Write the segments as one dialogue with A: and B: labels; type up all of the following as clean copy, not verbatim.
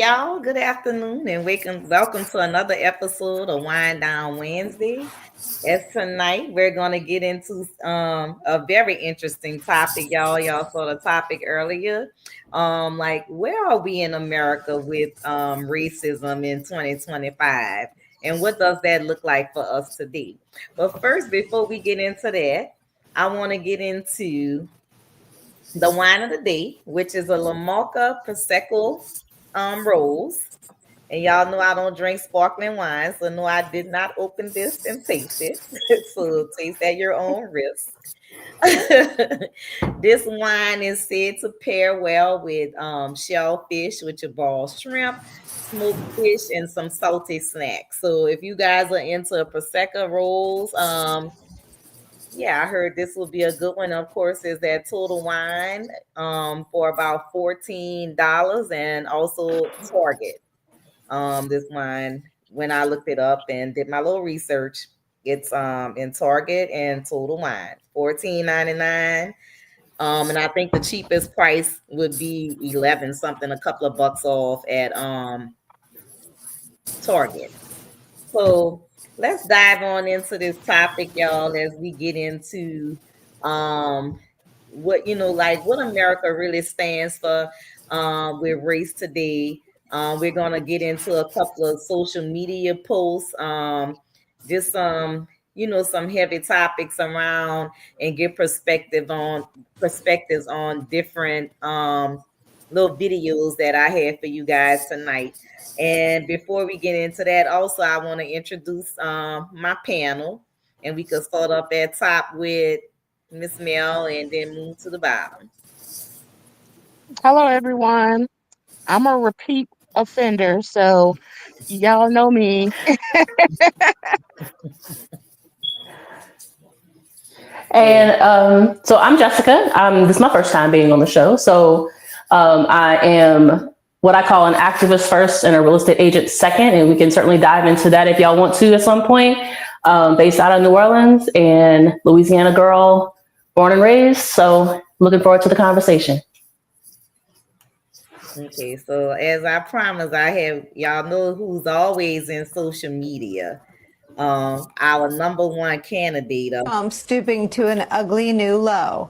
A: y'all. Good afternoon, and welcome to another episode of Wind Down Wednesday. As tonight we're gonna get into a very interesting topic, y'all. Y'all saw the topic earlier. Like where are we in America with racism in 2025? And what does that look like for us today? But first, before we get into that, I want to get into the wine of the day, which is a Lamocha Prosecco rose. And y'all know I don't drink sparkling wine, so no, I did not open this and taste it. So taste at your own risk. This wine is said to pair well with shellfish, with your ball shrimp, smoked fish, and some salty snacks. So if you guys are into a prosecco rolls, yeah, I heard this will be a good one. Of course, is that Total Wine for about $14, and also Target. This wine, when I looked it up and did my little research, it's in Target and Total Wine, 14.99. And I think the cheapest price would be 11 something, a couple of bucks off at Target. So let's dive on into this topic, y'all, as we get into what like what America really stands for with race today. We're gonna get into a couple of social media posts, just some heavy topics around, and get perspectives on different little videos that I had for you guys tonight. And before we get into that, also I want to introduce my panel, and we could start up at top with Miss Mel and then move to the bottom.
B: Hello, everyone. I'm a repeat offender, so y'all know me.
C: And so I'm Jessica. This is my first time being on the show. So I am what I call an activist first and a real estate agent second. And we can certainly dive into that if y'all want to at some point. Based out of New Orleans and Louisiana girl, born and raised. So looking forward to the conversation.
A: Okay, so as I promised, I have y'all know who's always in social media. Our number one candidate.
D: Stooping to an ugly new low,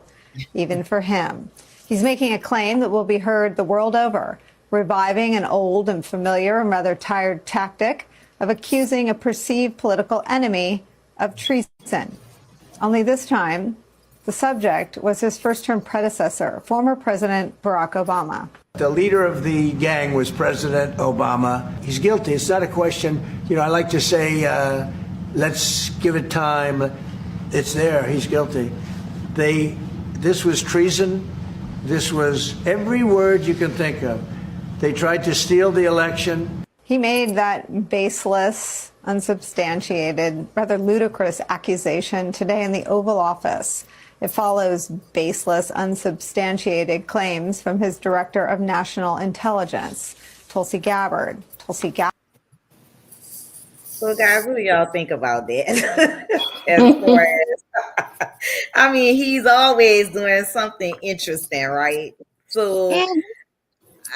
D: even for him. He's making a claim that will be heard the world over, reviving an old and familiar and rather tired tactic of accusing a perceived political enemy of treason. Only this time, the subject was his first-term predecessor, former President Barack Obama.
E: The leader of the gang was President Obama. He's guilty. It's not a question. I like to say, let's give it time. It's there. He's guilty. This was treason. This was every word you can think of. They tried to steal the election.
D: He made that baseless, unsubstantiated, rather ludicrous accusation today in the Oval Office. It follows baseless, unsubstantiated claims from his Director of National Intelligence, Tulsi Gabbard.
A: So, guys, what do y'all think about that? As far as, I mean, he's always doing something interesting, right? So,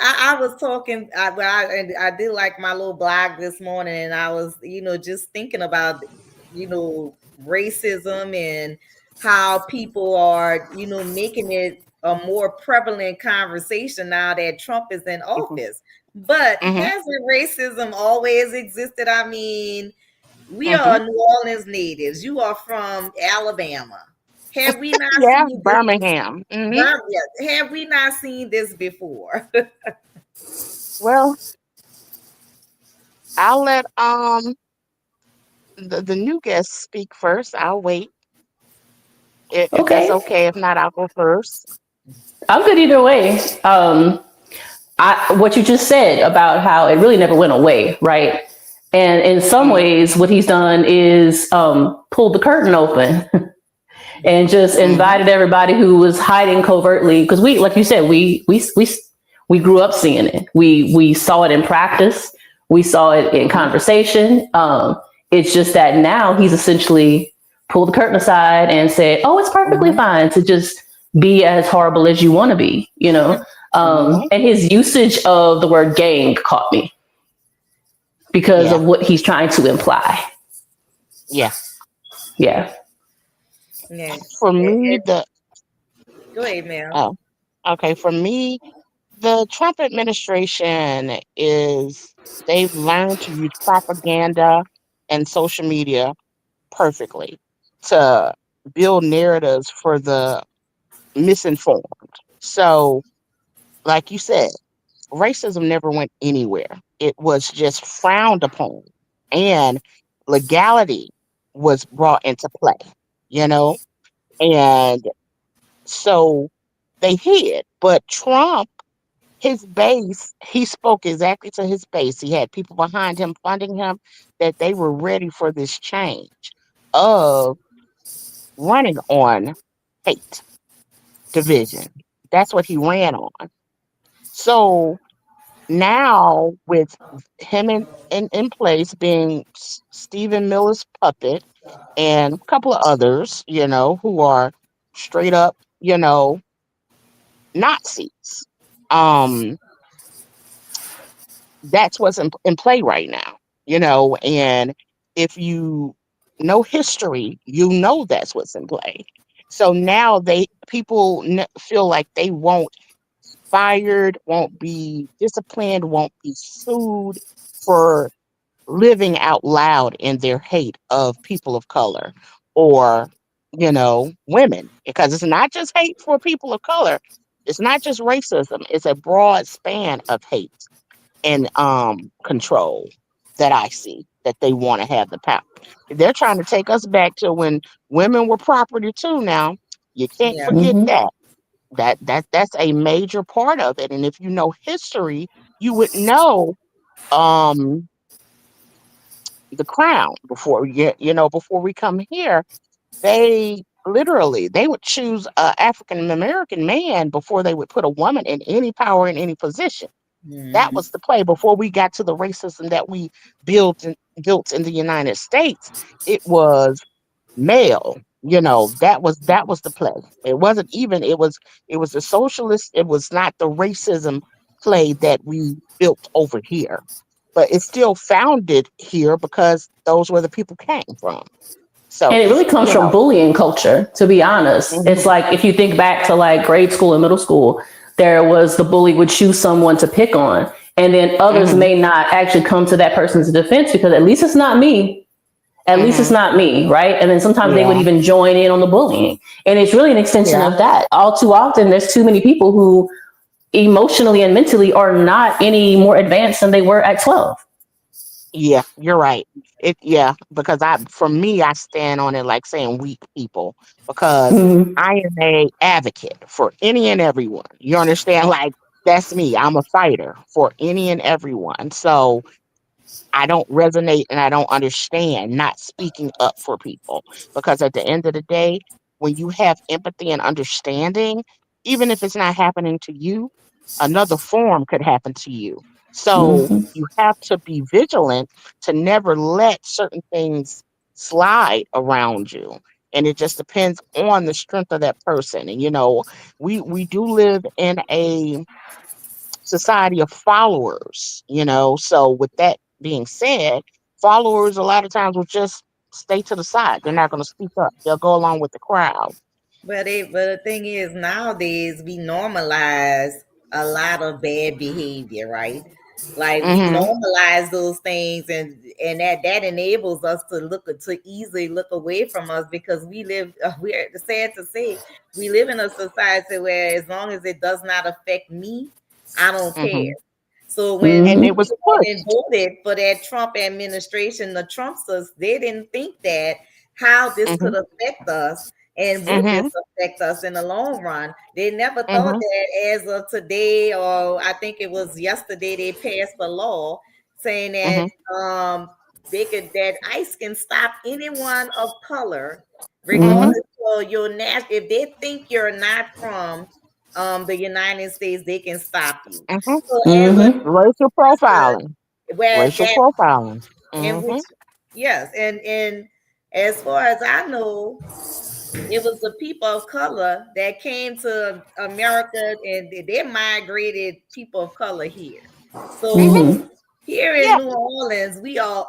A: I was talking. I did like my little blog this morning, and I was, just thinking about, racism and how people are, making it a more prevalent conversation now that Trump is in office. But hasn't racism always existed? I mean, we are New Orleans natives. You are from Alabama. Have we not seen
B: Birmingham?
A: Have we not seen this before?
B: Well, I'll let the new guest speak first. I'll wait. If that's okay. If not, I'll go first.
C: I'm good either way. What you just said about how it really never went away, right? And in some ways, what he's done is pulled the curtain open and just invited everybody who was hiding covertly. Because we, like you said, we grew up seeing it. We saw it in practice. We saw it in conversation. It's just that now he's essentially pulled the curtain aside and said, "Oh, it's perfectly fine to just be as horrible as you want to be,"
B: Mhm.
C: And his usage of the word gang caught me because
B: Yeah.
C: of what he's trying to imply.
B: Yeah.
C: Yeah.
A: Yeah.
B: For me, the
A: Go ahead, Mel.
B: oh, okay. For me, the Trump administration is they've learned to use propaganda and social media perfectly to build narratives for the misinformed. So, like you said, racism never went anywhere. It was just frowned upon, and legality was brought into play, you know? And so they hid. But Trump, his base, he spoke exactly to his base. He had people behind him funding him that they were ready for this change of running on hate, division. That's what he ran on. So now with him in place being Stephen Miller's puppet and a couple of others, who are straight up, Nazis. Um, that's what's in play right now, and if you know history, you know that's what's in play. So now people feel like they won't fired, won't be disciplined, won't be sued for living out loud in their hate of people of color or, women, because it's not just hate for people of color. It's not just racism. It's a broad span of hate and control that I see that they want to have the power. They're trying to take us back to when women were property too now. You can't
A: Yeah.
B: forget
C: Hmm.
B: that. That's a major part of it. And if you know history, you would know um the crown before before we come here. They would choose a African American man before they would put a woman in any power in any position. That
A: Hmm.
B: was the play before we got to the racism that we built in the United States. It was male. That was the play. It wasn't even. It was the socialist. It was not the racism play that we built over here. But it's still founded here because those where the people came from. So
C: And it really comes
B: you
C: from
B: know.
C: bullying culture, to be honest.
B: Hmm.
C: It's like if you think back to like grade school and middle school, there was the bully would choose someone to pick on. And then others
B: Hmm.
C: may not actually come to that person's defense because at least it's not me. At least it's
B: Hmm.
C: not me, right? And then sometimes they would
B: Yeah.
C: even join in on the bullying. And it's really an extension
B: Yeah.
C: of that. All too often, there's too many people who emotionally and mentally are not any more advanced than they were at 12.
B: Yeah, you're right. Yeah, because for me, I stand on it like saying weak people because
C: Mm-hmm.
B: I am a advocate for any and everyone. You understand? Like that's me. I'm a fighter for any and everyone. So I don't resonate and I don't understand not speaking up for people because at the end of the day, when you have empathy and understanding, even if it's not happening to you, another form could happen to you. So
C: Mm-hmm.
B: you have to be vigilant to never let certain things slide around you. And it just depends on the strength of that person. And we do live in a society of followers, So with that being said, followers a lot of times will just stay to the side. They're not going to speak up. They'll go along with the crowd.
A: But the thing is, nowadays we normalize a lot of bad behavior, right? Like we
B: Mhm.
A: normalize those things, and that enables us to easily look away from us because we live. We're sad to say we live in a society where as long as it does not affect me, I don't care.
B: Mhm.
A: So when
B: And
C: Mm-hmm.
B: it
A: people
B: was
A: went and
B: pushed.
A: voted for that Trump administration, the Trumpsters, they didn't think that how this could
B: Mhm.
A: affect us and would this
B: Mhm.
A: affect us in the long run. They never thought
B: Mhm.
A: that as of today, or I think it was yesterday, they passed a law saying that
B: Mhm.
A: that ICE can stop anyone of color,
B: Mhm.
C: Mm-hmm.
A: regardless of your if they think you're not from the United States, they can stop you.
B: Mhm.
A: So as a
C: Mm-hmm.
B: Racial profiling.
A: where
B: Racial
A: that
B: profiling.
A: in which
B: Mhm.
A: yes, and as far as I know, It was the people of color that came to America, and they migrated people of color here.
B: Hmm.
A: So
C: Mm-hmm.
A: here in
B: Yeah.
A: New Orleans, we are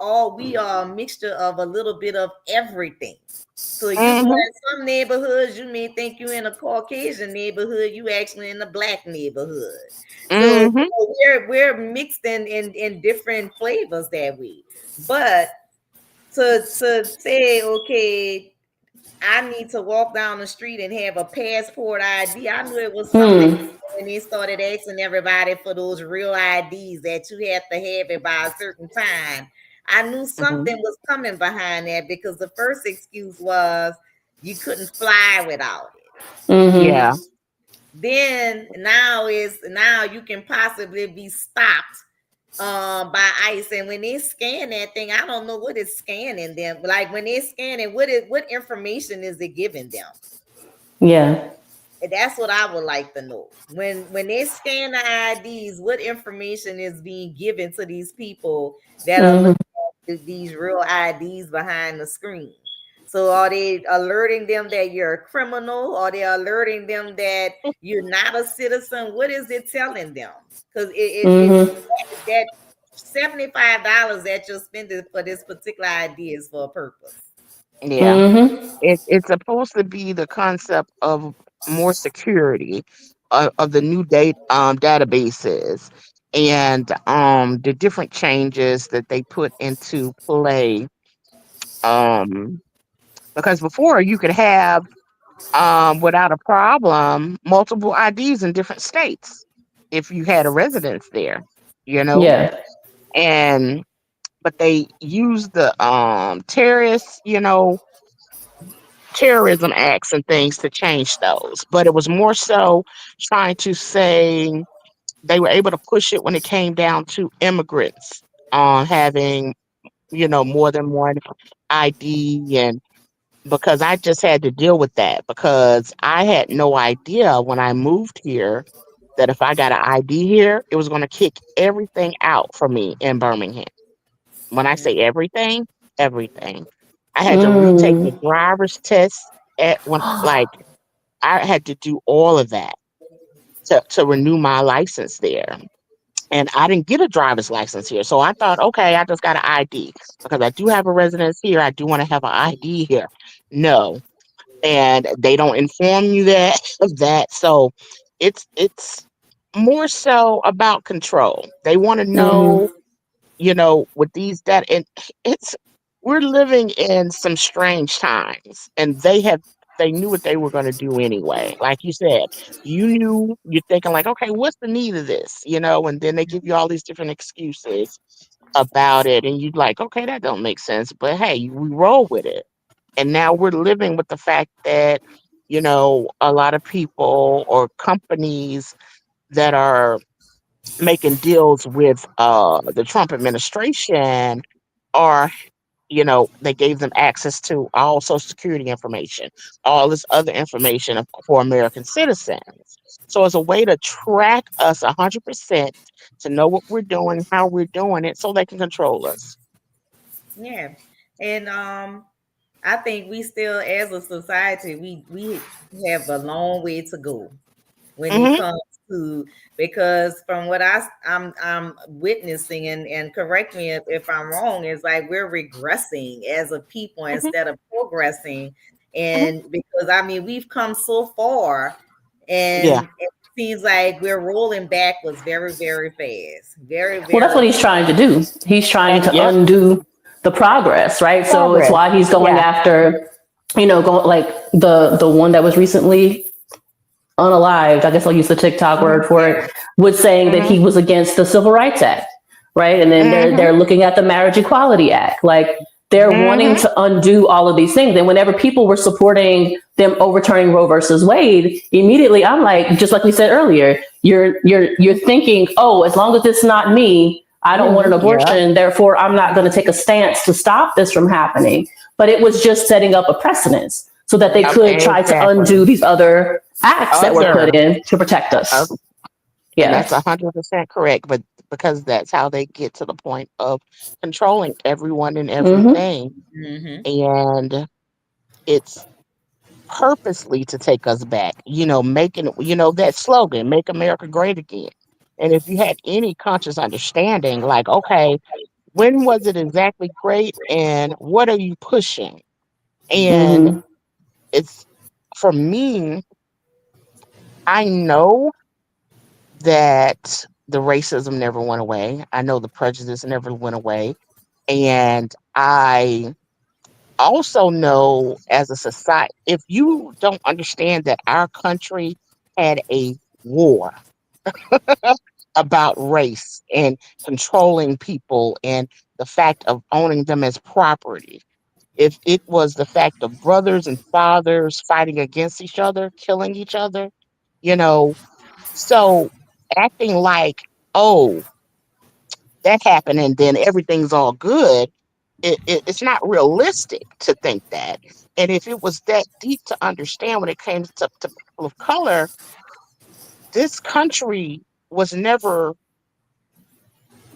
A: a mixture of a little bit of everything. So you go
B: Hmm.
A: in some neighborhoods, you may think you're in a Caucasian neighborhood, you actually in a black neighborhood. So
B: Hmm.
A: we're mixed in different flavors that way. But to say, okay, I need to walk down the street and have a passport ID. I knew it was something
C: Mm.
A: when they started asking everybody for those real IDs that you have to have it by a certain time. I knew
B: Hmm.
A: something was coming behind that because the first excuse was you couldn't fly without it.
C: Mm-hmm.
B: Yeah.
A: Then now you can possibly be stopped by ICE. And when they scan that thing, I don't know what is scanning them. Like when they scan it, what information is it giving them?
C: Yeah.
A: And that's what I would like to know. When they scan the IDs, what information is being given to these people that are
C: Mm-hmm.
A: looking at these real IDs behind the screen? So are they alerting them that you're a criminal? Are they alerting them that you're not a citizen? What is it telling them? Because
C: Mm-hmm.
A: that $75 that you're spending for this particular ID is for a purpose.
B: Yeah.
C: Mm-hmm.
B: It's supposed to be the concept of more security of the new databases and the different changes that they put into play. Um, because before you could have without a problem multiple IDs in different states if you had a residence there, you know,
C: Yeah.
B: and but they use the terrorists, terrorism acts and things to change those. But it was more so trying to say they were able to push it when it came down to immigrants having, more than one ID. And because I just had to deal with that because I had no idea when I moved here that if I got an ID here, it was going to kick everything out for me in Birmingham. When I say everything, everything. I had to retake the
C: Mm.
B: driver's test at when like I had to do all of that to renew my license there. And I didn't get a driver's license here. So I thought, okay, I just got an ID because I do have a residence here. I do want to have an ID here. No. And they don't inform you that of that. So it's more so about control. They want to know,
C: Mm-hmm.
B: with these that and it's we're living in some strange times and they knew what they were going to do anyway. Like you said, you're thinking like, okay, what's the need of this, and then they give you all these different excuses about it and you're like, okay, that don't make sense, but hey, we roll with it. And now we're living with the fact that a lot of people or companies that are making deals with the Trump administration are, they gave them access to all Social Security information, all this other information for American citizens. So it's a way to track us 100% to know what we're doing, how we're doing it, so they can control us.
A: Yeah. And I think we still, as a society, we have a long way to go when it
B: Hmm.
A: comes to, because from what I'm witnessing, and correct me if I'm wrong, is like we're regressing as a people
B: Hmm.
A: instead of progressing.
B: Hmm.
A: And because I mean we've come so far,
B: Yeah.
A: and it seems like we're rolling backwards very, very fast. Very,
C: Well, that's
A: very
C: what he's trying to do. He's trying to
B: Yep.
C: undo the progress, right? So it's
B: Progress.
C: why he's going
B: Yeah.
C: after, going like the one that was recently unalived, I guess I'll use the TikTok
B: Hmm.
C: word for it, was saying that
B: Hmm.
C: he was against the Civil Rights Act, right? And then they're
B: Hmm.
C: looking at the Marriage Equality Act. Like they're wanting
B: Hmm.
C: to undo all of these things. And whenever people were supporting them overturning Roe versus Wade, immediately I'm like, just like we said earlier, you're thinking, oh, as long as it's not me, I don't want an
B: Yeah.
C: abortion, therefore I'm not going to take a stance to stop this from happening. But it was just setting up a precedence so that they
B: Yep.
C: could try to
B: Exactly.
C: undo these other acts that were
B: Other.
C: put in to protect
B: Uh,
C: us.
B: and
C: Yeah.
B: that's 100% correct. But because that's how they get to the point of controlling everyone and
C: Mm-hmm.
B: everything.
A: hmm
B: And it's purposely to take us back, making, that slogan, make America great again. And if you had any conscious understanding, like, okay, when was it exactly great and what are you pushing? And
C: Mm-hmm.
B: it's, for me, I know that the racism never went away. I know the prejudice never went away. And I also know, as a society, if you don't understand that our country had a war about race and controlling people and the fact of owning them as property, if it was the fact of brothers and fathers fighting against each other, killing each other, you know, so acting like, oh, that happened and then everything's all good, it's not realistic to think that. And if it was that deep to understand when it came to people of color, this country was never,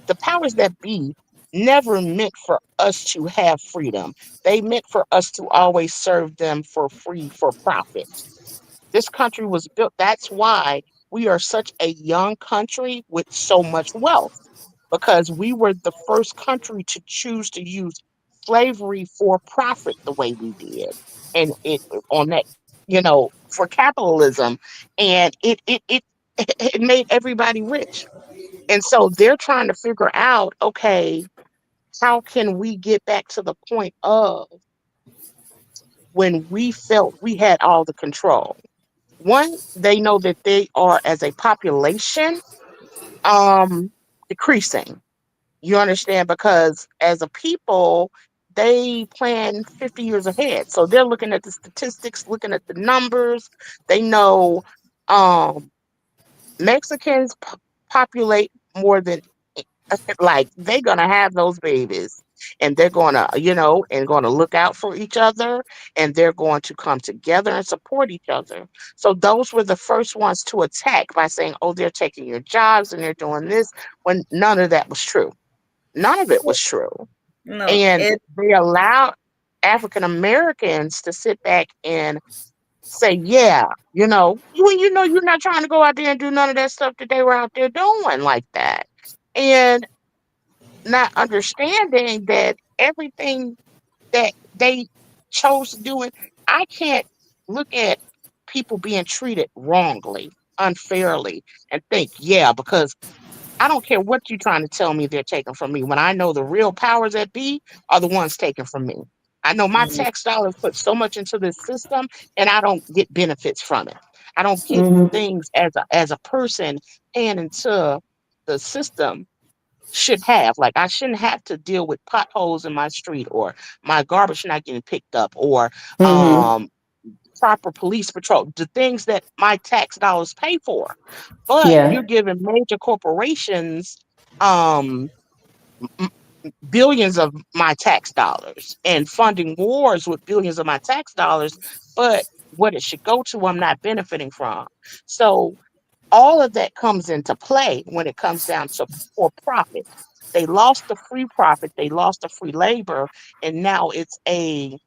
B: the powers that be never meant for us to have freedom. They meant for us to always serve them for free, for profit. This country was built. That's why we are such a young country with so much wealth, because we were the first country to choose to use slavery for profit the way we did. And it on that, for capitalism, and it made everybody rich. And so they're trying to figure out, okay, how can we get back to the point of when we felt we had all the control? One, they know that they are, as a population, um decreasing. You understand? Because as a people, they plan 50 years ahead. So they're looking at the statistics, looking at the numbers. They know, um Mexicans populate more than, like, they're gonna have those babies, and they're gonna, and gonna look out for each other, and they're going to come together and support each other. So those were the first ones to attack by saying, oh, they're taking your jobs and they're doing this, when none of that was true. None of it was true.
A: No,
B: And
A: it
B: they allowed African Americans to sit back and say, yeah, you're not trying to go out there and do none of that stuff that they were out there doing like that. And not understanding that everything that they chose to do it, I can't look at people being treated wrongly, unfairly, and think, yeah, because I don't care what you're trying to tell me they're taking from me, when I know the real powers that be are the ones taking from me. I know my
A: mm,
B: tax dollars put so much into this system and I don't get benefits from it. I don't get
C: Mm-hmm.
B: things as a person paying into the system should have. Like, I shouldn't have to deal with potholes in my street, or my garbage not getting picked up, or
C: Mm-hmm.
B: um proper police patrol, the things that my tax dollars pay for. But you're
C: Yeah.
B: giving major corporations, um m- billions of my tax dollars, and funding wars with billions of my tax dollars, but what it should go to, I'm not benefiting from. So all of that comes into play when it comes down to for profit. They lost the free profit, they lost the free labor, and now it's a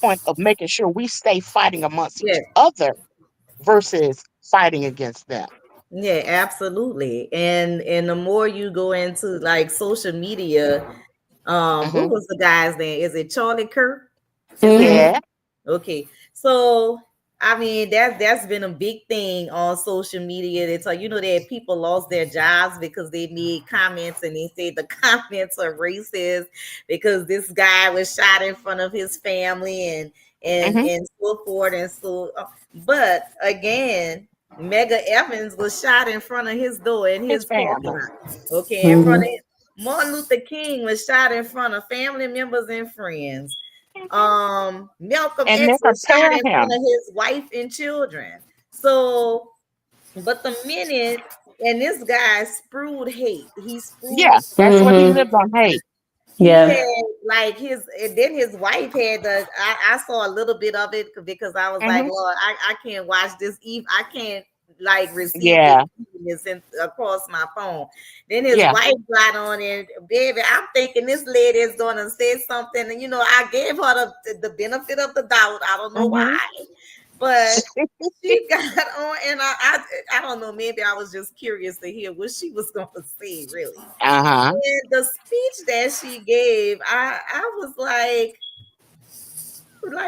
B: point of making sure we stay fighting amongst each
A: yeah,
B: other versus fighting against them.
A: yeah, absolutely. And the more you go into like social media,
B: Hmm.
A: what was the guy's name? Is it Charlie Kirk? Is that
C: Mm-hmm.
B: Yeah.
A: him? Okay. So I mean that's been a big thing on social media. It's like that people lost their jobs because they made comments and they said the comments are racist because this guy was shot in front of his family
B: Hmm.
A: and so forth and so. But again, Mega Evans was shot in front of his door in
B: His
A: his parking
B: family.
A: lot. Okay, in front
C: Mm-hmm.
A: of Martin Luther King was shot in front of family members and friends.
B: Hmm.
A: Malcolm
B: And
A: X
B: they're
A: was shot
B: comparing
A: in front
B: him.
A: of his wife and children. So, but the minute and this guy spewed hate, he
B: Yeah,
A: spewed
B: that's what he
C: Mm-hmm.
B: lived on, hate.
A: he
C: Yeah.
A: had like his and then his wife had I saw a little bit of it because I was like,
B: Hmm.
A: Lord, I can't watch this. I can't. like received
B: Yeah.
A: this across my phone. Then his
B: Yeah.
A: wife got on it, baby. I'm thinking this lady is gonna say something, and I gave her the benefit of the doubt. I don't know
B: Hmm.
A: why, but she got on, and I don't know. Maybe I was just curious to hear what she was gonna say, really.
B: Uh-huh.
A: And the speech that she gave, I was like,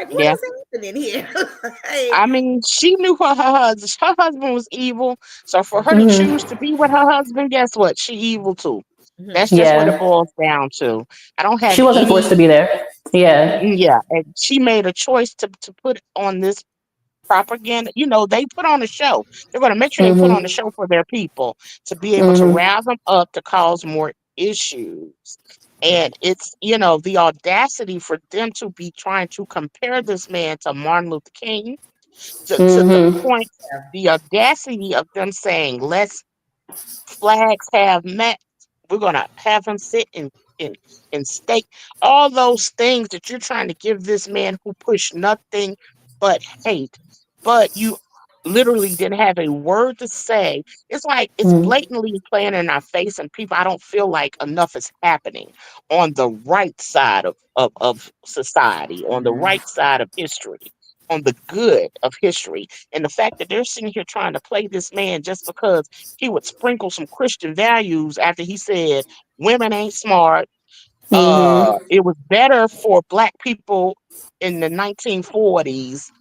A: what
B: Yeah.
A: is happening here? Like,
B: I mean, she knew her husband was evil. So for her to choose
C: Hmm.
B: to be with her husband, guess what? She evil too.
A: mhm,
B: That's just what it
C: Yeah.
B: boils down to. I don't have
C: She wasn't forced to
B: any.
C: be there. Yeah.
B: Yeah, and she made a choice to put on this propaganda. They put on a show. They're going to make sure they put on a
C: Hmm.
B: show for their people to be able to
C: Hmm.
B: rouse them up to cause more issues. And it's, the audacity for them to be trying to compare this man to Martin Luther King, to the
C: Hmm.
B: point, the audacity of them saying, let's flags have met. We're gonna have him sit in stake. All those things that you're trying to give this man who pushed nothing but hate, but you literally didn't have a word to say. It's like it's blatantly playing in our face, and people. I don't feel like enough is happening on the right side of society, on the
A: mhm.
B: right side of history, on the good of history, and the fact that they're sitting here trying to play this man just because he would sprinkle some Christian values after he said women ain't smart.
C: Hmm.
B: It was better for black people in the 1940s,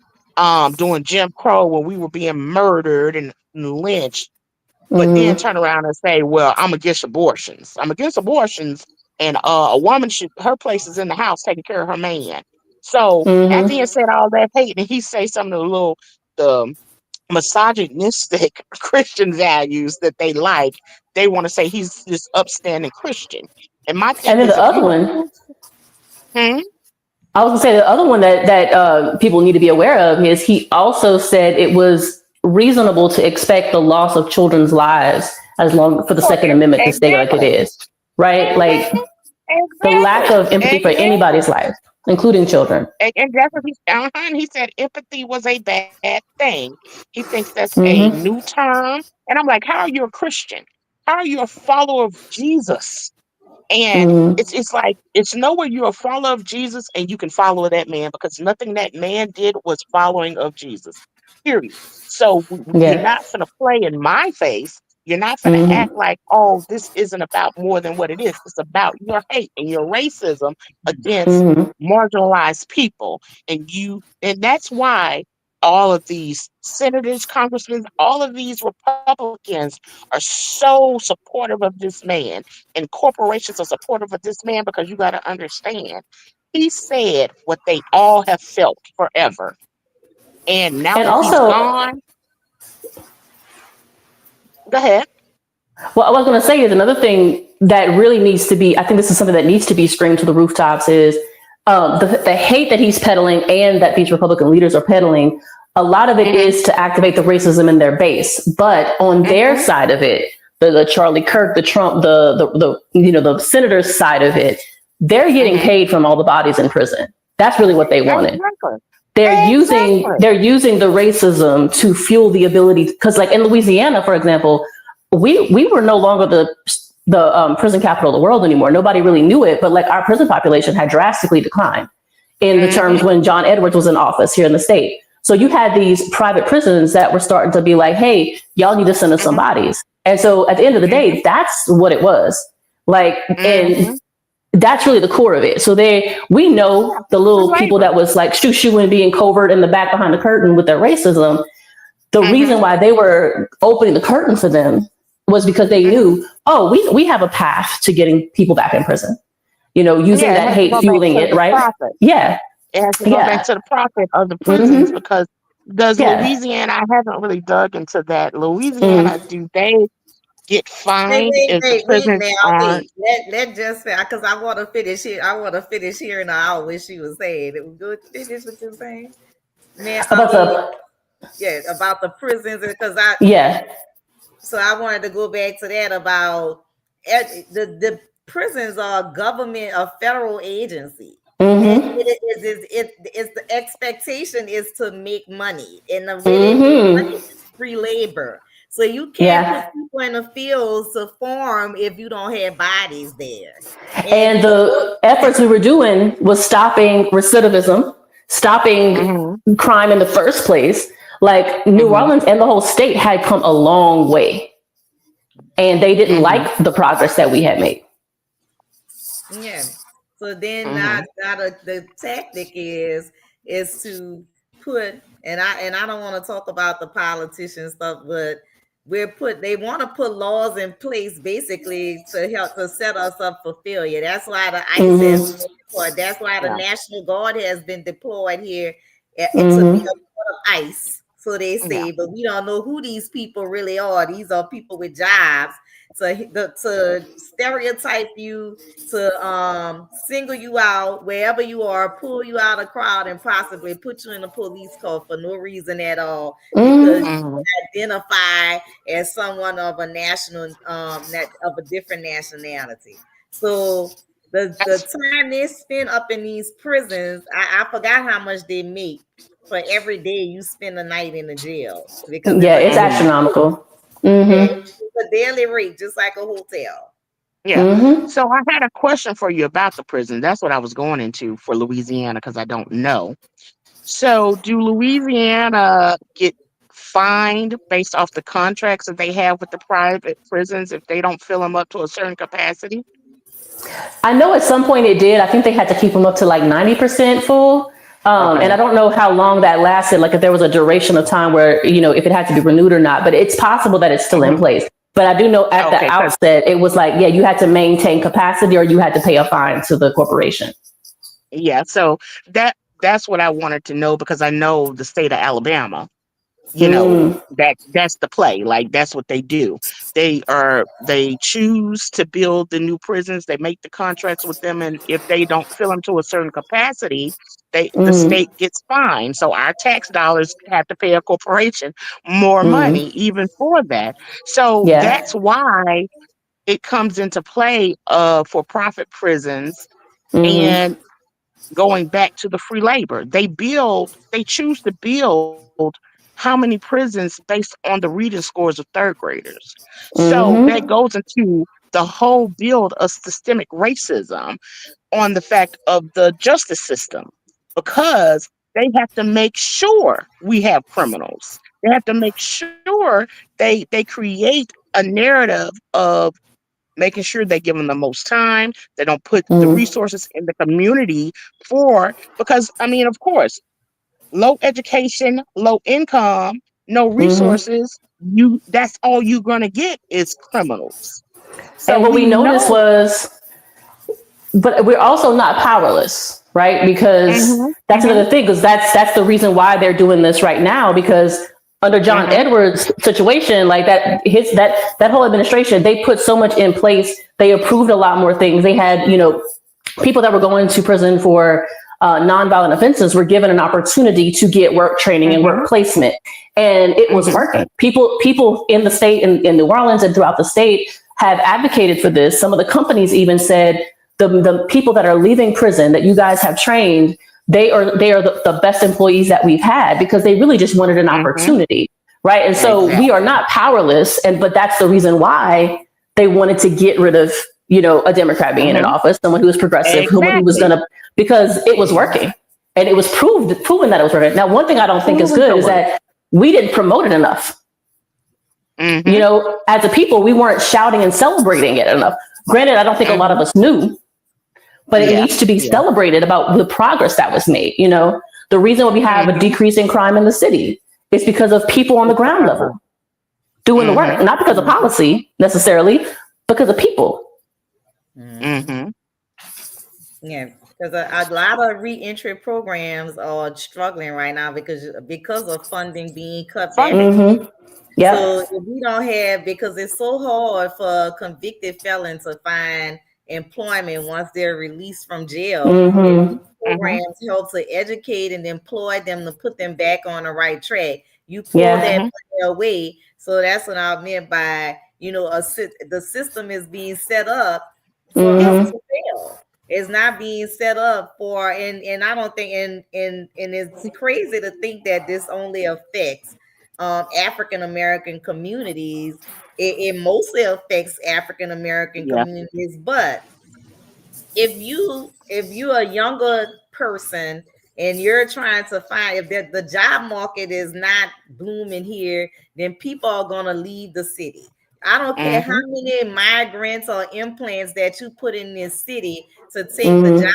B: during Jim Crow when we were being murdered and lynched, but then
C: Hmm.
B: turn around and say, "Well, I'm against abortions. I'm against abortions, and a woman should her place is in the house taking care of her man." So after he
C: Hmm.
B: had said all that hate, and he say some of the misogynistic Christian values that they like, they want to say he's this upstanding Christian. And my
C: And
B: thing
C: then
B: is,
C: the
B: if
C: other
B: you
C: one,
B: choose, hmm,
C: I was gonna say the other one that people need to be aware of is he also said it was reasonable to expect the loss of children's lives as long for the
B: for
C: Second Amendment to stay like it
B: exactly,
C: is, right? Like the lack
B: exactly,
C: of empathy for anybody's
B: exactly.
C: life, including children.
B: And that's what he said empathy was a bad thing. He thinks that's a
C: Hmm.
B: new term. And I'm like, how are you a Christian? How are you a follower of Jesus? And
C: Hmm.
B: it's like it's nowhere you're a follower of Jesus and you can follow that man because nothing that man did was following of Jesus. Period. So you're
C: Yeah.
B: not gonna play in my face. You're not gonna act
C: Hmm.
B: like, oh, this isn't about more than what it is. It's about your hate and your racism against
C: Hmm.
B: marginalized people. And that's why all of these senators, congressmen, all of these Republicans are so supportive of this man and corporations are supportive of this man because you got to understand, he said what they all have felt forever. And now
C: And
B: that he's
C: also,
B: gone, go ahead.
C: what I was going to say is another thing that really needs to be, I think this is something that needs to be screamed to the rooftops is the hate that he's peddling and that these Republican leaders are peddling. A lot of it
B: Hmm.
C: is to activate the racism in their base, but on their
B: Hmm.
C: side of it, the Charlie Kirk, the Trump, the senators side of it, they're getting
B: Hmm.
C: paid from all the bodies in prison. That's really what they wanted.
B: Exactly.
C: They're using the racism to fuel the ability, because like in Louisiana, for example, we were no longer the prison capital of the world anymore. Nobody really knew it, but like our prison population had drastically declined in the terms
B: Hmm.
C: when John Edwards was in office here in the state. So you had these private prisons that were starting to be like, hey, y'all need to send us some
B: Hmm.
C: bodies. And so at the end of the
B: Hmm.
C: day, that's what it was. Like, and
B: Hmm.
C: that's really the core of it. So we
B: Yeah,
C: know the
B: free
C: little people
B: labor.
C: that was like shoo-shooing, being covert in the back behind the curtain with their racism. The
B: Hmm.
C: reason why they were opening the curtain for them was because they
B: Hmm.
C: knew, oh, we have a path to getting people back in prison. Using
B: Yeah, it
C: that
B: has to
C: hate
B: go back
C: fueling
B: to
C: it,
B: the
C: right?
B: profit.
C: Yeah,
B: It has to go back
C: yeah,
B: to the profit of the prisons
C: hmm,
B: because does
C: yeah.
B: Louisiana, I haven't really dug into that. Louisiana,
C: Mm.
B: do they get
A: Wait,
B: fined
A: wait,
B: if the
A: wait, wait
B: prisons
A: now,
B: aren't?
A: wait. Let just because I want to finish here. I want to finish hearing out what she was saying. It was good. Finish what you're saying, man. I
C: About
A: mean,
C: the
A: yeah, about the prisons because I.
C: yeah.
A: So I wanted to go back to that about the prisons are government, a federal agency. And
C: Mm-hmm.
A: it is the expectation is to make money, and the way they make
C: Mm-hmm.
A: money free labor. So you can't put
C: Yeah.
A: people in the fields to farm if you don't have bodies there. And
C: And the efforts we were doing was stopping recidivism, stopping
B: Mhm.
C: crime in the first place. Like New
B: Mhm.
C: Orleans and the whole state had come a long way, and they didn't
B: Mhm.
C: like the progress that we had made.
A: yeah. So then
B: Mhm.
A: now the tactic is to put, and I don't want to talk about the politician stuff, but they want to put laws in place basically to help to set us up for failure. That's why the ICE has
C: Mm-hmm.
A: been deployed. That's why the
B: Yeah.
A: National Guard has been deployed here to be
C: Mm-hmm.
A: a part of ICE. So they
B: Yeah.
A: say, but we don't know who these people really are. These are people with jobs. So to stereotype you, to single you out wherever you are, pull you out of the crowd, and possibly put you in a police car for no reason at all because
C: Mm-hmm.
B: Mhm.
A: you identify as someone of a of a different nationality. So the
B: That's
A: time they spend up in these prisons, I forgot how much they make for every day you spend a night in the jail because it's
C: Yeah,
A: a
C: it's
B: mhm.
C: astronomical.
A: yeah,
C: Mm-hmm.
A: it's a daily rate, just like a hotel.
B: Yeah.
C: Mm-hmm.
B: So I had a question for you about the prison. That's what I was going into for Louisiana because I don't know. So do Louisiana get fined based off the contracts that they have with the private prisons if they don't fill them up to a certain capacity?
C: I know at some point it did. I think they had to keep them up to like 90% full. And I
B: Okay.
C: don't know how long that lasted, like if there was a duration of time where, if it had to be renewed or not, but it's possible that it's still in
B: Hmm.
C: place. But I do know at the
B: Okay. Because
C: outset, it was like, yeah, you had to maintain capacity or you had to pay a fine to the corporation.
B: yeah. So that's what I wanted to know because I know the state of Alabama.
C: Mm,
B: That's the play, like that's what they do. They choose to build the new prisons, they make the contracts with them, and if they don't fill them to a certain capacity, the
C: mm,
B: state gets fined, so our tax dollars have to pay a corporation more
C: mm,
B: money even for that. So
C: yeah.
B: that's why it comes into play for profit prisons.
C: Mm,
B: And going back to the free labor. They choose to build how many prisons based on the reading scores of third graders. So that
C: mm-hmm,
B: goes into the whole build of systemic racism on the fact of the justice system because they have to make sure we have criminals. They have to make sure they create a narrative of making sure they give them the most time. They don't put the
C: mm,
B: resources in the community for, because I mean, of course, low education, low income, no
C: mm-hmm.
B: resources. That's all you're gonna get is criminals. So
C: And what
B: we
C: we noticed
B: know.
C: was, but we're also not powerless, right? Because
B: Hmm.
C: that's
B: Hmm.
C: another thing. Because that's the reason why they're doing this right now. Because under John
B: Hmm.
C: Edwards' situation, like that whole administration, they put so much in place. They approved a lot more things. They had people that were going to prison for nonviolent offenses were given an opportunity to get work training and
B: Hmm.
C: work placement, and it was
B: Hmm.
C: working. People in the state, in New Orleans and throughout the state, have advocated for this. Some of the companies even said the people that are leaving prison that you guys have trained, they are the best employees that we've had because they really just wanted an
B: Hmm.
C: opportunity, right? And so we are
B: Exactly.
C: not powerless, but that's the reason why they wanted to get rid of a Democrat being in
B: Hmm.
C: office, someone who was progressive, someone who was
B: Exactly.
C: gonna, because it was working, and it was proven that it was working. Now, one thing I don't think is
B: Proven to
C: good is
B: work.
C: that we didn't promote it enough.
B: Hmm.
C: As a people, we weren't shouting and celebrating it enough. Granted, I don't think a lot of
B: Hmm.
C: us knew, but it
B: Yeah.
C: needs to be
B: Yeah.
C: celebrated about the progress that was made. The reason why we have a
B: Hmm.
C: decrease in crime in the city is because of people on the
B: It's
C: ground
B: because of.
C: level doing the work,
B: Hmm.
C: not because of
B: Hmm.
C: policy necessarily, because of people.
A: Mhm.
B: Hmm.
A: Yeah, because a lot of reentry programs are struggling right now because of funding being cut back.
B: Funding.
C: Mm-hmm.
A: So
C: Yep.
A: if we don't have, because it's so hard for convicted felons to find employment once they're released from jail,
C: Mm-hmm.
B: Hmm.
A: programs help to educate and employ them to put them back on the right track. You pull that
C: Yeah.
B: Hmm.
A: money away. So that's what I meant by, the system is being set up for us
C: Mm-hmm.
A: to fail. It's not being set up for, and I don't think, and it's crazy to think that this only affects African American communities. It mostly affects African American
B: Yeah.
A: communities, but if you're a younger person and you're trying to find, if the job market is not blooming here, then people are going to leave the city. I don't care how
B: Mm-hmm.
A: many migrants or implants that you put in this city to take the job.
C: Mm-hmm.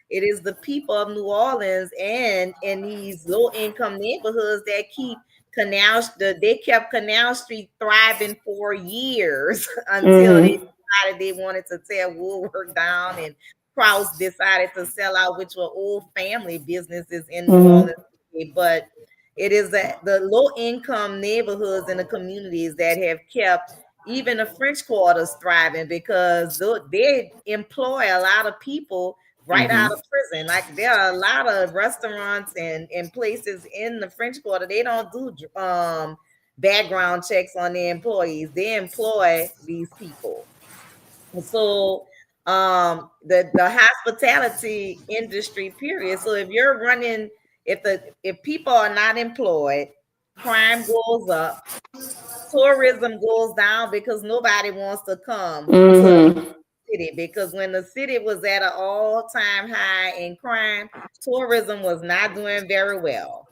A: It is the people of New Orleans and in these low income neighborhoods that keep they kept Canal Street thriving for years until they
C: Mm-hmm.
A: decided they wanted to tear Woolwork down, and Kraus decided to sell out, which were old family businesses in New Orleans.
C: Mm-hmm.
A: But it is the low income neighborhoods and the communities that have kept even the French quarters thriving, because they employ a lot of people right
B: Mm-hmm.
A: out of prison. Like there are a lot of restaurants and places in the French Quarter. They don't do background checks on their employees. They employ these people. So the hospitality industry period. So if you're running, if people are not employed, crime goes up, tourism goes down, because nobody wants to come to the
C: Mm-hmm.
A: city, because when the city was at an all-time high in crime, tourism was not doing very well.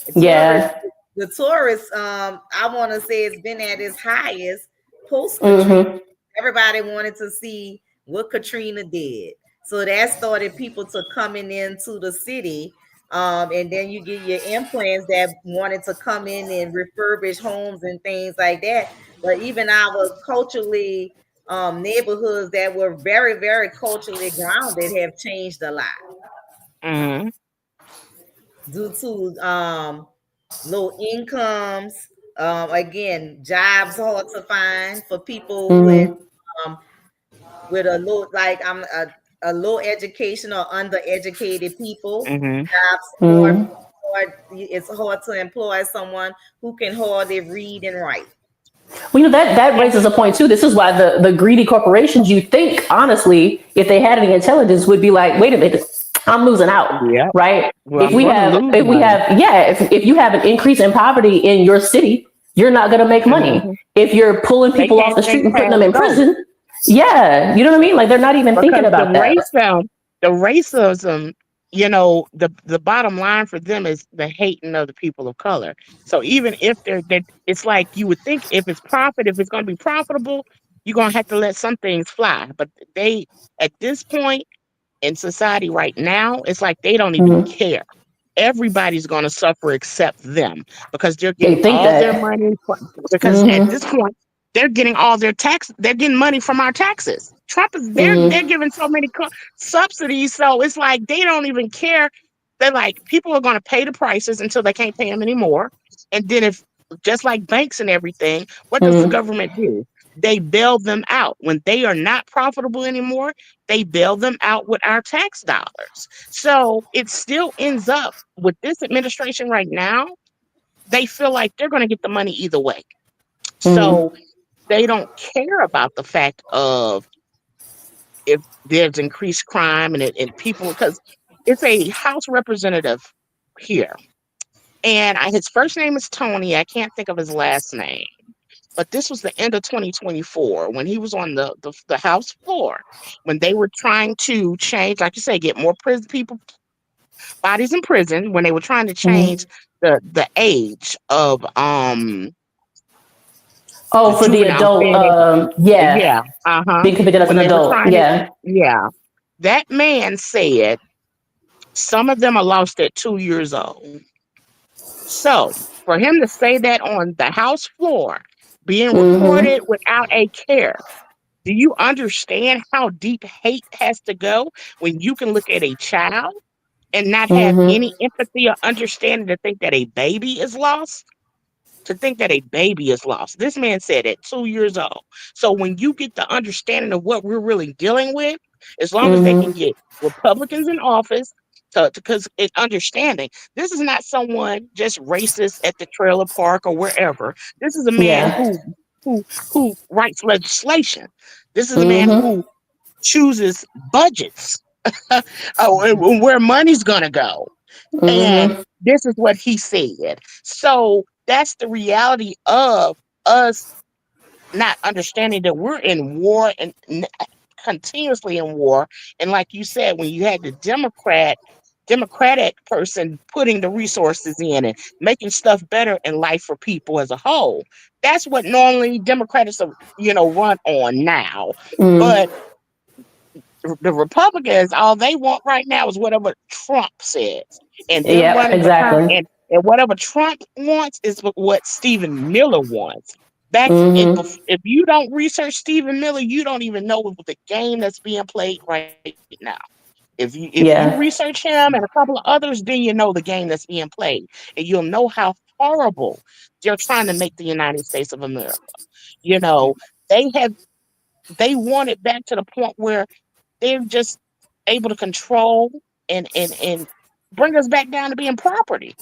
A: The tourist,
C: Yeah.
A: the tourist, I want to say it's been at its highest post Katrina.
C: Mm-hmm.
A: Everybody wanted to see what Katrina did. So that started people to coming into the city. And then you get your implants that wanted to come in and refurbish homes and things like that. But even our culturally neighborhoods that were very, very culturally grounded have changed a lot
B: Mm-hmm.
A: due to low incomes. Again, jobs hard to find for people
C: Mm-hmm.
A: um, with a low, like a low education or undereducated people.
B: Mm-hmm.
A: Jobs hard,
C: Mm-hmm.
A: hard. It's hard to employ someone who can hardly read and write.
C: Well, that
B: And
C: raises a point too. This is why the greedy corporations, you think, honestly, if they had any intelligence, would be like, wait a minute, I'm losing out,
B: yeah,
C: right?
B: well, I'm going to lose
C: If we
B: money.
C: have, yeah, if you have an increase in poverty in your city, you're not going to make money.
B: Mm-hmm.
C: If you're pulling
B: They
C: people off
B: can't
C: the street
B: think
C: and putting them
B: past
C: in
B: go.
C: prison, yeah, you know what I mean? Like they're not even thinking
B: Because
C: about that.
B: the racism, the bottom line for them is the hating of the people of color. So even if it's like you would think, if if it's going to be profitable, you're going to have to let some things fly. But they, at this point in society right now, it's like they don't even
C: Mhm.
B: care. Everybody's going to suffer except them, because they're
C: They
B: getting
C: think
B: all their
C: that.
B: money. Because at
C: Hmm.
B: this point, they're getting all their tax. They're getting money from our taxes. Trump is they're
C: Hmm.
B: giving so many subsidies, so it's like they don't even care. They're like, people are going to pay the prices until they can't pay them anymore. And then, if just like banks and everything, what does the
C: Hmm.
B: government do? They bail them out when they are not profitable anymore. They bail them out with our tax dollars. So it still ends up with this administration right now. They feel like they're going to get the money either way. So
C: Hmm.
B: they don't care about the fact of if there's increased crime and people, because it's a House representative here. And his first name is Tony. I can't think of his last name. But this was the end of 2024 when he was on the House floor, when they were trying to change, like you say, get more prison people, bodies in prison, when they were trying to change
C: Hmm.
B: the age of the
C: Oh, for the
B: juvenile
C: adult,
B: thing.
C: yeah,
B: Yeah, uh-huh.
C: being convicted as
B: When
C: an
B: they were
C: adult,
B: trying to,
C: yeah.
B: yeah. That man said some of them are lost at 2 years old. So for him to say that on the House floor, being
C: Hmm.
B: recorded without a care, do you understand how deep hate has to go when you can look at a child and not have
C: Hmm.
B: any empathy or understanding to think that a baby is lost? To think that a baby is lost. This man said at 2 years old. So when you get the understanding of what we're really dealing with, as long as they can
C: Hmm.
B: get Republicans in office, because it's understanding, this is not someone just racist at the trailer park or wherever. This is a man
C: Yeah.
B: who who writes legislation. This is a man
C: Hmm.
B: who chooses budgets, and where money's gonna go. And
C: Hmm.
B: this is what he said. So that's the reality of us not understanding that we're in war and continuously in war. And like you said, when you had the Democratic person putting the resources in and making stuff better in life for people as a whole, that's what normally Democrats are, run on now.
C: Mm.
B: But the Republicans, all they want right now is whatever Trump says, and they're
C: Yep,
B: running behind.
C: exactly.
B: And whatever Trump wants is what Stephen Miller wants. If you don't research Stephen Miller, you don't even know the game that's being played right now. If you
C: Yeah.
B: research him and a couple of others, then you know the game that's being played, and you'll know how horrible they're trying to make the United States of America. You know, they have they want it back to the point where they're just able to control and bring us back down to being property.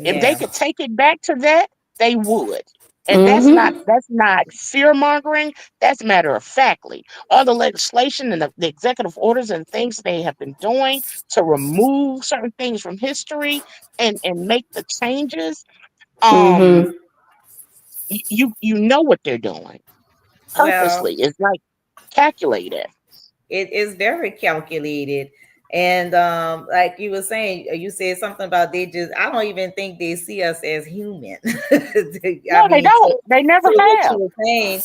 B: If they
A: Yeah.
B: could take it back to that, they would. And
C: Mm-hmm.
B: that's not fear mongering. That's matter of factly. All the legislation and the executive orders and things they have been doing to remove certain things from history and make the changes. Um,
C: Mm-hmm.
B: you know what they're doing
A: Well,
B: purposely. It's like calculated.
A: it is very calculated. And like you were saying, you said something about they just, I don't even think they see us as human. I
B: No, they
A: mean,
B: don't. They never
A: to what you
B: have.
A: were saying,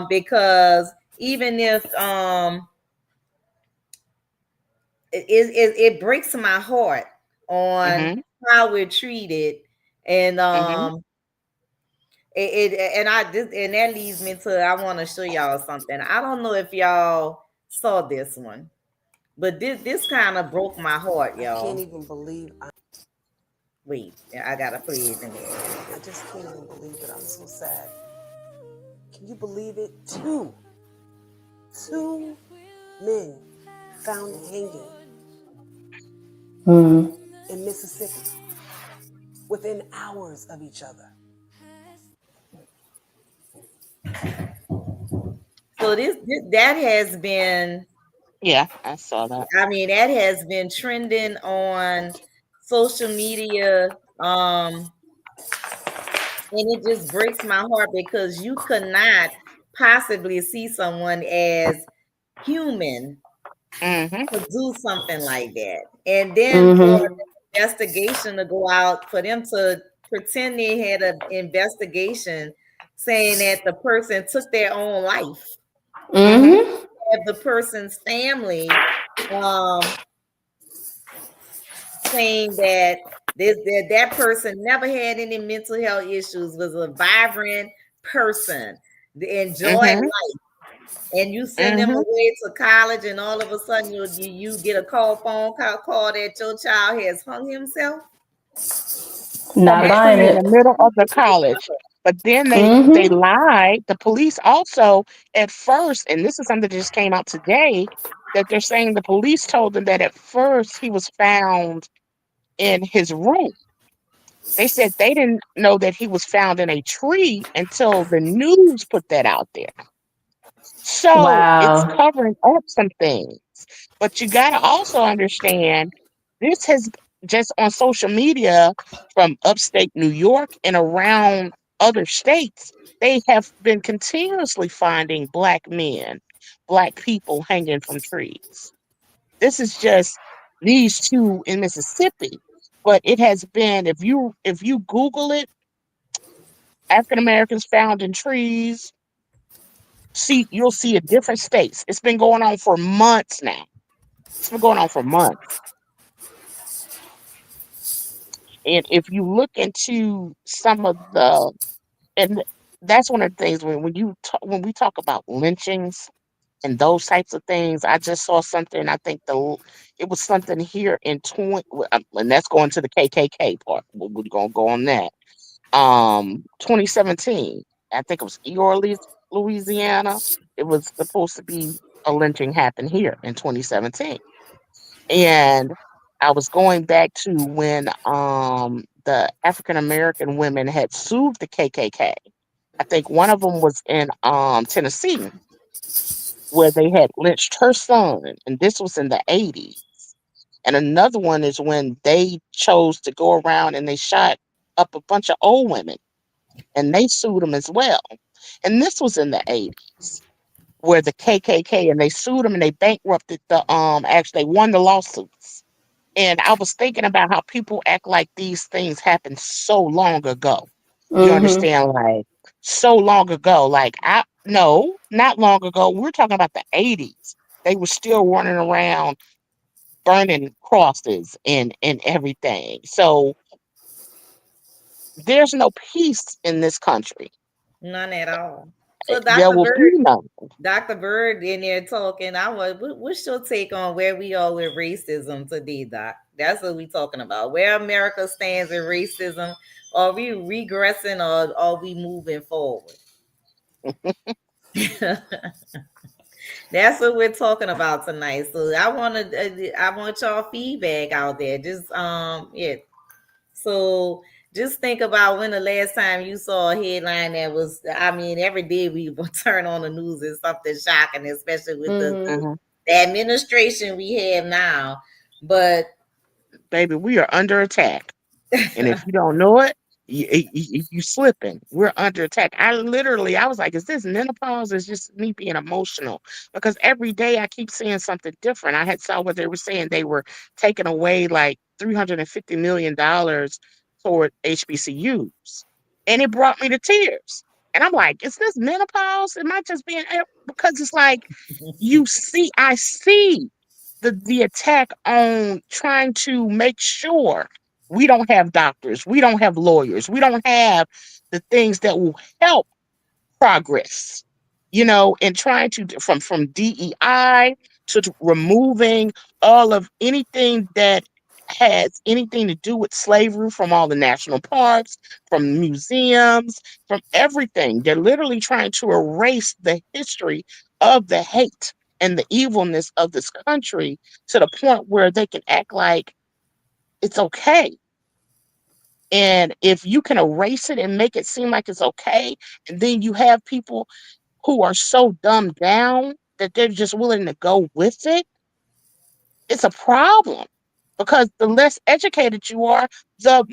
A: because even if it breaks my heart on
B: Hmm.
A: how we're treated. And
B: Hmm.
A: and that leads me to, I want to show y'all something. I don't know if y'all saw this one, but this kind of broke my heart,
F: I can't
A: y'all.
F: even believe
A: Wait, I gotta play it in there.
F: I just can't even believe it. I'm so sad. Can you believe it? Two men found hanging
C: Mm-hmm.
F: in Mississippi within hours of each other.
A: So this that has been,
B: Yeah, I saw that.
A: I mean, that has been trending on social media. And it just breaks my heart because you could not possibly see someone as human
B: Hmm.
A: to do something like that. And then for
C: Mm-hmm.
A: the investigation to go out, for them to pretend they had an investigation saying that the person took their own life,
B: Hmm.
C: Mm-hmm.
A: have the person's family um saying that that person never had any mental health issues, was a vibrant person, enjoyed
B: Hmm.
A: life, and you send them
B: Hmm.
A: away to college, and all of a sudden you get a phone call that your child has hung himself.
B: From
C: Not
B: a
C: buying
B: tree in the
C: it.
B: middle of the college. But then they
C: Mm-hmm.
B: lied. The police also at first, and this is something that just came out today, that they're saying the police told them that at first he was found in his room. They said they didn't know that he was found in a tree until the news put that out there. So it's
C: Wow.
B: covering up some things. But you got to also understand this has just on social media from upstate New York and around other states. They have been continuously finding Black men, Black people hanging from trees. This is just these two in Mississippi, but it has been if you Google it, African Americans found in trees, see you'll see a different states. It's been going on for months now. It's been going on for months. And if you look into some of the, and that's one of the things when we talk about lynchings and those types of things. I just saw something. I think it was something here in 20, and that's going to the KKK part. We're gonna go on that. 2017. I think it was Eeyore, Louisiana. It was supposed to be a lynching happened here in 2017. And I was going back to when the African American women had sued the KKK. I think one of them was in Tennessee where they had lynched her son, and this was in the 80s. And another one is when they chose to go around and they shot up a bunch of old women, and they sued them as well. And this was in the 80s, where the KKK, and they sued them and they bankrupted the actually they won the lawsuits. And I was thinking about how people act like these things happened so long ago. You
C: Mm-hmm.
B: understand? Like so long ago. Like I no, not long ago. We're talking about the 80s. They were still running around burning crosses and everything. So there's no peace in this country.
A: None at all. So
B: There will be none.
A: Dr. Bird in there talking. What's your take on where we are with racism today, Doc? That's what we talking about. Where America stands in racism. Are we regressing or are we moving forward? That's what we're talking about tonight. So I want y'all feedback out there. Just yeah. So just think about when the last time you saw a headline that was, I mean, every day we will turn on the news is something shocking, especially with
C: Mm-hmm.
B: Mhm.
A: the administration we have now. But
B: Baby, we are under attack. And if you don't know it, you slipping. We're under attack. I was like, is this menopause? Or is just me being emotional? Because every day I keep seeing something different. I had saw what they were saying. They were taking away like $350 million toward HBCUs. And it brought me to tears. And I'm like, is this menopause? Am I just being, because it's like, I see the attack on trying to make sure we don't have doctors, we don't have lawyers, we don't have the things that will help progress, and trying to from DEI to removing all of anything that has anything to do with slavery from all the national parks, from museums, from everything. They're literally trying to erase the history of the hate and the evilness of this country to the point where they can act like it's okay. And if you can erase it and make it seem like it's okay, and then you have people who are so dumbed down that they're just willing to go with it, it's a problem. Because the less educated you are, the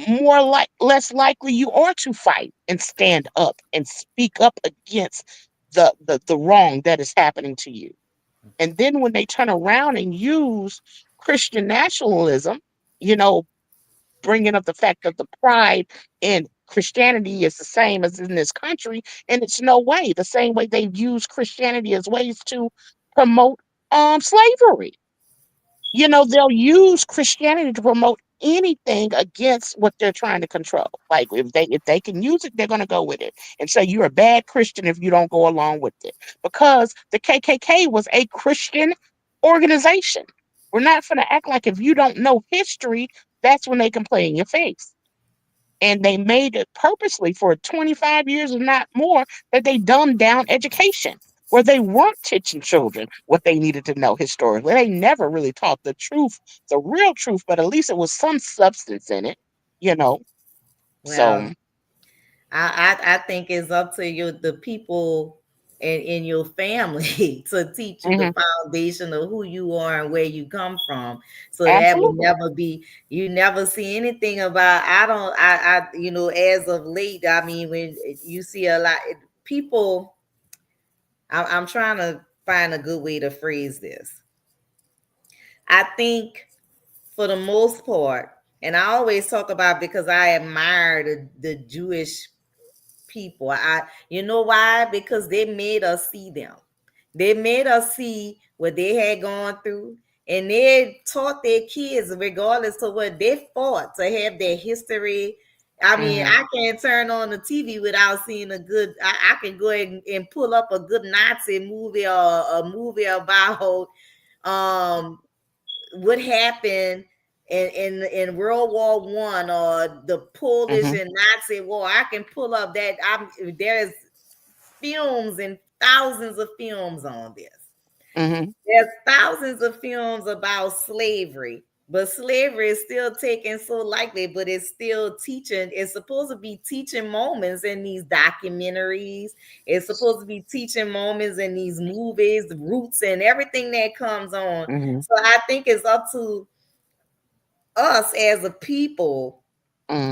B: less likely you are to fight and stand up and speak up against the wrong that is happening to you. And then when they turn around and use Christian nationalism, you know, bringing up the fact that the pride in Christianity is the same as in this country, and it's no way the same way they've used Christianity as ways to promote slavery. They'll use Christianity to promote anything against what they're trying to control. Like if they can use it, they're gonna go with it. And so you're a bad Christian if you don't go along with it. Because the KKK was a Christian organization. We're not gonna act like if you don't know history, that's when they can play in your face. And they made it purposely for 25 years or not more that they dumbed down education, where they weren't teaching children what they needed to know historically. They never really taught the truth, the real truth, but at least it was some substance in it, you know.
A: well,
B: So,
A: I think it's up to you, the people in your family, to teach you the
B: mhm,
A: foundation of who you are and where you come from. So that will
B: absolutely.
A: never be, you never see anything about, I don't, as of late, I mean, when you see a lot, people, I'm trying to find a good way to phrase this. I think for the most part, and I always talk about, because I admire the Jewish people. You know why? Because they made us see them. They made us see what they had gone through, and they taught their kids, regardless of what they fought, to have their history. I mean,
B: Hmm.
A: I can't turn on the TV without seeing a good. I can go ahead and pull up a good Nazi movie or a movie about um what happened in World War One or the Polish
B: Hmm.
A: and Nazi War. I can pull up that. There's films and thousands of films on this.
B: Hmm.
A: There's thousands of films about slavery, but slavery is still taken so lightly, but it's still teaching. It's supposed to be teaching moments in these documentaries. It's supposed to be teaching moments in these movies, the roots and everything that comes on.
B: Hmm.
A: So I think it's up to us as a people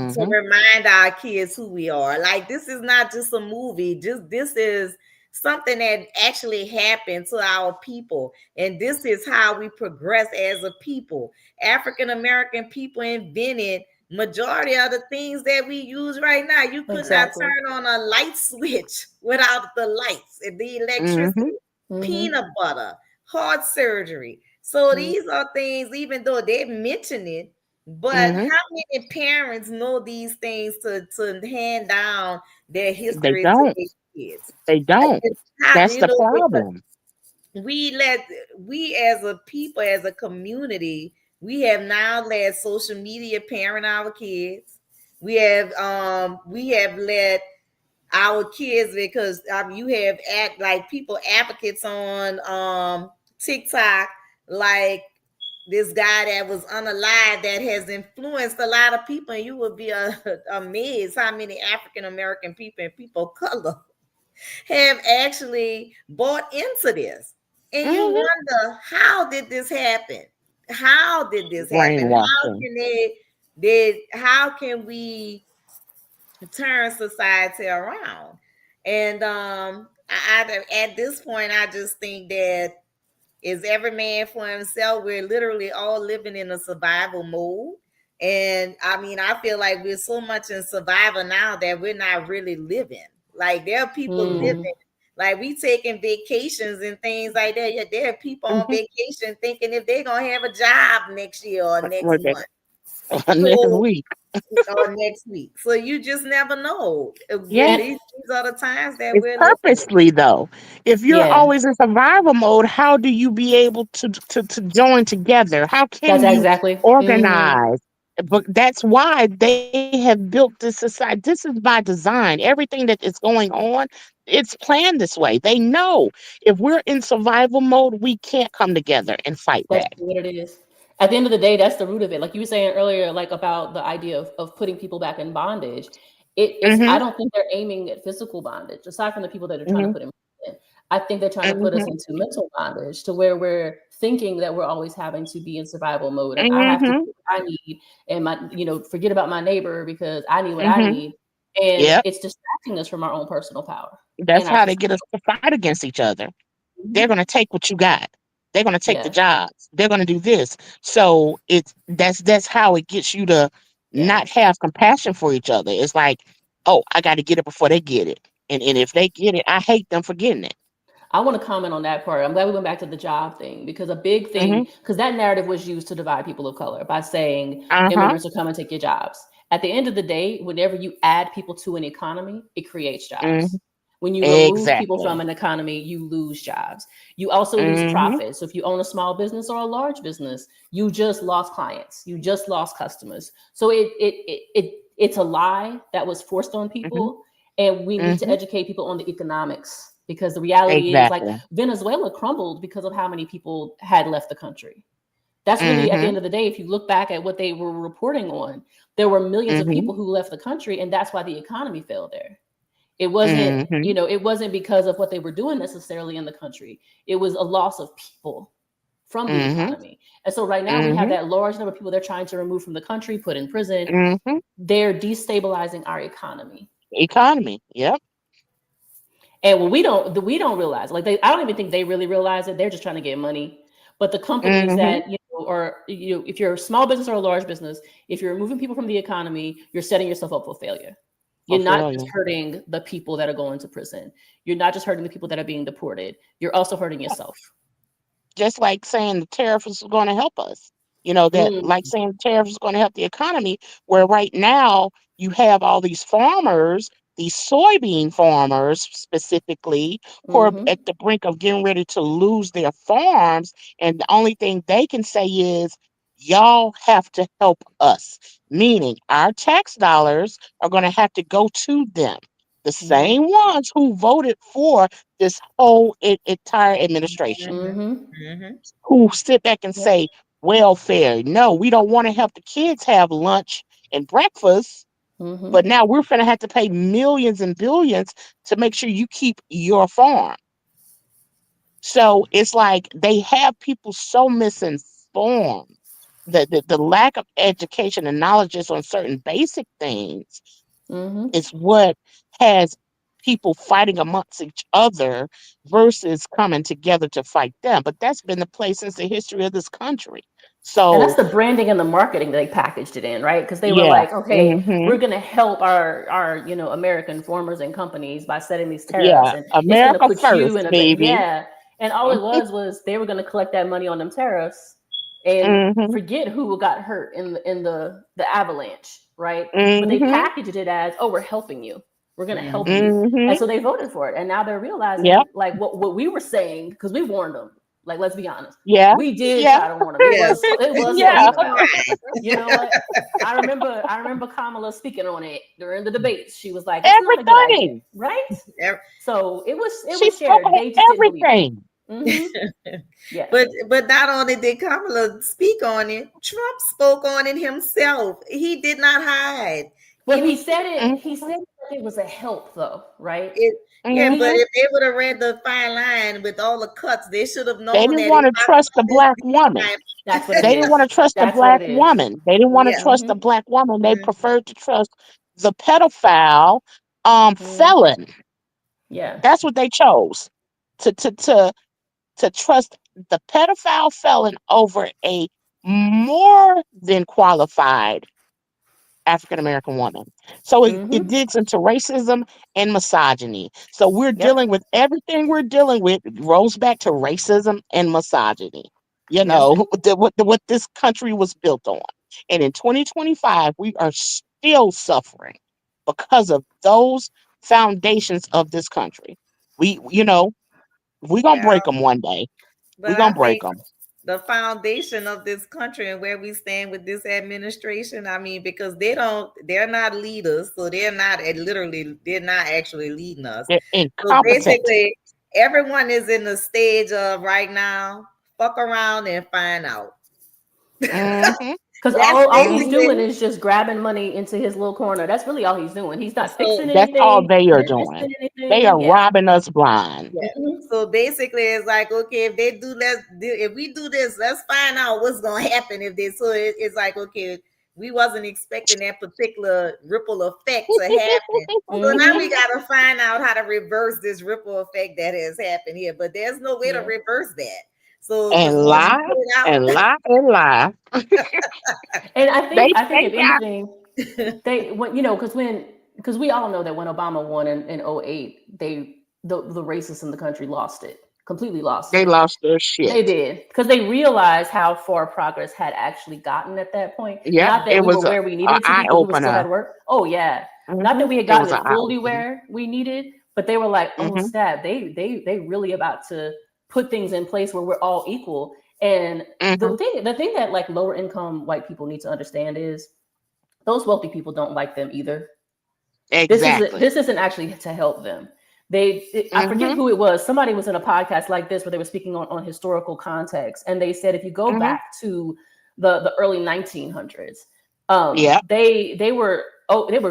A: to
B: Mm-hmm.
A: remind our kids who we are. Like this is not just a movie. Just this is something that actually happened to our people, and this is how we progress as a people. African American people invented majority of the things that we use right now. You could not
C: Exactly.
A: turn on a light switch without the lights and the electricity.
B: Mm-hmm.
C: Mm-hmm.
A: Peanut butter, heart surgery. So
C: Mm-hmm.
A: these are things, even though they mention it, but
B: Mm-hmm.
A: how many parents know these things to hand down their
B: They
A: history to
B: don't.
A: their kids?
B: They
A: Like,
B: don't.
A: it's how,
B: That's
A: you
B: the
A: know, because
B: problem.
A: we let we as a people, as a community, we have now let social media parent our kids. We have let our kids, because you have act like people advocates on TikTok, like this guy that was unalive that has influenced a lot of people, and you would be amazed how many African American people and people of color have actually bought into this. And you
B: Mm-hmm.
A: wonder, how did this happen? How did this happen? How
B: Brainwashing.
A: can did how can we turn society around? And at this point, I just think that is every man for himself. We're literally all living in a survival mode. And I mean, I feel like we're so much in survival now that we're not really living. Like there are people living,
C: Mm.
A: like we taking vacations and things like that. Yeah, there are people on
B: Mm-hmm.
A: vacation thinking if they're gonna have a job next year or next
B: With it.
A: month.
B: Next
A: So
B: week.
A: or next week. So you just never know.
B: Yeah.
C: And
A: These are the times that
B: It's
A: we're living in.
B: purposely though. If you're
C: yeah,
B: always in survival mode, how do you be able to join together? How
C: that's
B: can you
C: exactly. Mm-hmm.
B: organize? But that's why they have built this society. This is by design. Everything that is going on, it's planned this way. They know if we're in survival mode, we can't come together and fight
C: That's
B: back.
C: what it is. At the end of the day, that's the root of it. Like you were saying earlier, like about the idea of putting people back in bondage. It's I
B: Hmm.
C: don't think they're aiming at physical bondage, aside from the people that are trying to
B: Hmm.
C: put in prison. I think they're trying to put us
B: Hmm.
C: into mental bondage to where we're thinking that we're always having to be in survival mode and I have to get
B: Hmm.
C: what I need and forget about my neighbor because I need what I
B: Hmm.
C: need. And
B: Yep.
C: it's distracting us from our own personal power
B: That's
C: and our
B: how they
C: society.
B: get us to fight against each other. They're
C: Mhm.
B: going to take what you got. They're going to take the
C: Yeah.
B: jobs. They're going to do this. So that's how it gets you to
C: Yeah.
B: not have compassion for each other. It's like, oh, I got to get it before they get it. And if they get it, I hate them for getting it.
C: I want to comment on that part. I'm glad we went back to the job thing because a big
B: Hmm.
C: thing, because that narrative was used to divide people of color by saying
B: Uh huh.
C: immigrants are coming to take your jobs. At the end of the day, whenever you add people to an economy, it creates
B: Hmm.
C: jobs. When you remove people
B: Exactly.
C: from an economy, you lose jobs. You also lose
B: Hmm.
C: profit. So if you own a small business or a large business, you just lost clients. You just lost customers. So it's a lie that was forced on
B: Hmm.
C: people, and we need to
B: Hmm.
C: educate people on the economics because the reality is like
B: Exactly.
C: Venezuela crumbled because of how many people had left the country. That's really at the
B: Hmm.
C: end of the day, if you look back at what they were reporting on, there were millions of
B: Hmm.
C: people who left the country, and that's why the economy failed there. It wasn't,
B: Hmm.
C: it wasn't because of what they were doing necessarily in the country. It was a loss of people from the
B: Hmm.
C: economy. And so right now we have
B: Hmm.
C: that large number of people they're trying to remove from the country, put in prison.
B: Hmm.
C: They're destabilizing our economy.
B: Economy. Yep.
C: And when we don't realize, like I don't even think they really realize it. They're just trying to get money. But the companies
B: Hmm.
C: that if you're a small business or a large business, if you're removing people from the economy, you're setting yourself up for failure.
B: For
C: You're not just
B: failure.
C: hurting the people that are going to prison. You're not just hurting the people that are being deported. You're also hurting yourself.
B: Just like saying the tariff is going to help us. You know, that
C: Mm,
B: like saying the tariff is going to help the economy, where right now you have all these farmers, these soybean farmers specifically, who are
C: mm-hmm,
B: at the brink of getting ready to lose their farms. And the only thing they can say is, y'all have to help us, meaning our tax dollars are going to have to go to them. The
C: mm-hmm,
B: same ones who voted for this whole entire administration,
C: mm-hmm.
A: Mhm.
B: who sit back and
C: Yep.
B: say welfare. No, we don't want to help the kids have lunch and breakfast,
C: Mm-hmm.
B: but now we're going to have to pay millions and billions to make sure you keep your farm. So it's like they have people so misinformed the lack of education and knowledge just on certain basic things
C: Mm-hmm.
B: is what has people fighting amongst each other versus coming together to fight them. But that's been the place since the history of this country.
C: And that's
B: So
C: the branding and the marketing they packaged it in, right? Because they were
B: yeah.
C: like, okay,
B: Hmm.
C: we're going to help our American farmers and companies by setting these tariffs,
B: Yeah.
C: and it's going to
B: America
C: put you
B: first,
C: in a
B: baby.
C: yeah. And all it was they were going to collect that money on them tariffs and
B: Hmm.
C: forget who got hurt in the avalanche, right? But they
B: Hmm.
C: packaged it as, oh, we're helping you. We're going to help
A: Mhm.
C: you. And
B: Hmm.
C: so they voted for it. And now they're realizing
B: Yep.
C: like what we were saying, because we warned them. Like, let's be honest.
B: Yeah.
C: We did
B: Yeah.
C: try to warn them.
A: Yes.
C: It was
B: Yeah.
C: coming about. You know what? I remember Kamala speaking on it during the debates. She was like, it's not a good idea,
B: Everything.
C: right?
A: Ev-
C: So it
B: She
C: was
B: spoke
C: shared.
B: on
C: They just didn't believe it.
B: everything.
C: Mm-hmm. Yeah.
A: but not only did Kamala speak on it, Trump spoke on it himself. He did not hide.
C: Well,
A: He
C: he
B: Hmm.
C: said it was a help though, right?
A: it yeah, but
B: Hmm.
C: He
A: if they would have read the fine line with all the cuts, they should have
B: They
A: known
B: didn't
A: that
B: want
A: it's
B: to
A: not
B: trust the
A: about this
B: black woman.
C: That's what
A: time.
C: it
B: They didn't want
C: is.
B: to trust the
C: That's what
B: black
C: it is.
B: woman. They didn't want to
A: Yeah.
B: trust the
C: Mm-hmm.
B: black woman. They
A: Mhm.
B: preferred to trust the pedophile
C: Mm-hmm.
B: felon.
C: Yeah.
B: That's what they chose. To to to to trust the pedophile felon over a more than qualified African American woman. So it
C: Mm-hmm.
B: digs into racism and misogyny. So we're dealing
C: Yep.
B: with everything we're dealing with rolls back to racism and misogyny. You
C: Yep.
B: know, what this country was built on. And in 2025, we are still suffering because of those foundations of this country. We're going to
A: Yeah.
B: break them one day. We're
A: But
B: going
A: I
B: to break
A: think
B: them.
A: the foundation of this country and where we stand with this administration, I mean, because they're not leaders, so they're not actually leading us.
B: They're
A: So
B: incompetent.
A: basically, everyone is in the stage of right now, fuck around and find out.
B: Hmm.
C: Because
A: That's
C: all he's
B: Hmm.
C: doing
A: basically
C: is just grabbing money into his little corner. That's really all he's doing. He's not
A: so.
C: fixing
B: That's all
C: anything,
B: they are doing.
C: investing in
B: They are
C: anything. Yeah.
B: robbing us blind.
A: Yeah.
C: Mm-hmm.
A: So basically, it's like, okay, if they do, if we do this, let's find out what's gonna happen if they. So it's like, okay, we wasn't expecting that particular ripple effect to happen. So now
C: Mm-hmm.
A: we gotta find out how to reverse this ripple effect that has happened here. But there's no way to
C: Yeah.
A: reverse that. So because
B: And
A: once you
B: lie
A: put it
B: and
A: out,
B: lie and lie.
C: And I think
B: They
C: if
B: got
C: anything, they when because we all know that when Obama won in '08, the racists in the country lost it, completely lost
B: they
C: it.
B: lost their
C: They
B: shit.
C: did because they realized how far progress had actually gotten at that point.
B: Yep,
C: Not that
B: it
C: we were
B: was
C: where we
B: a
C: needed to be
B: eye
C: because we were still
B: opener.
C: had work. Oh yeah, not
B: Hmm.
C: that we had
B: It
C: gotten
B: was an
C: it
B: eye
C: fully
B: opener.
C: where we needed, but they were like, oh
B: Hmm.
C: snap, they really about to put things in place where we're all equal. And
B: Hmm.
C: the thing that like lower income white people need to understand is those wealthy people don't like them either.
B: Exactly.
C: This isn't actually to help them. I forget
B: Hmm.
C: who it was. Somebody was in a podcast like this where they were speaking on historical context, and they said if you go
B: Hmm.
C: back to the early 1900s,
B: Yep.
C: they were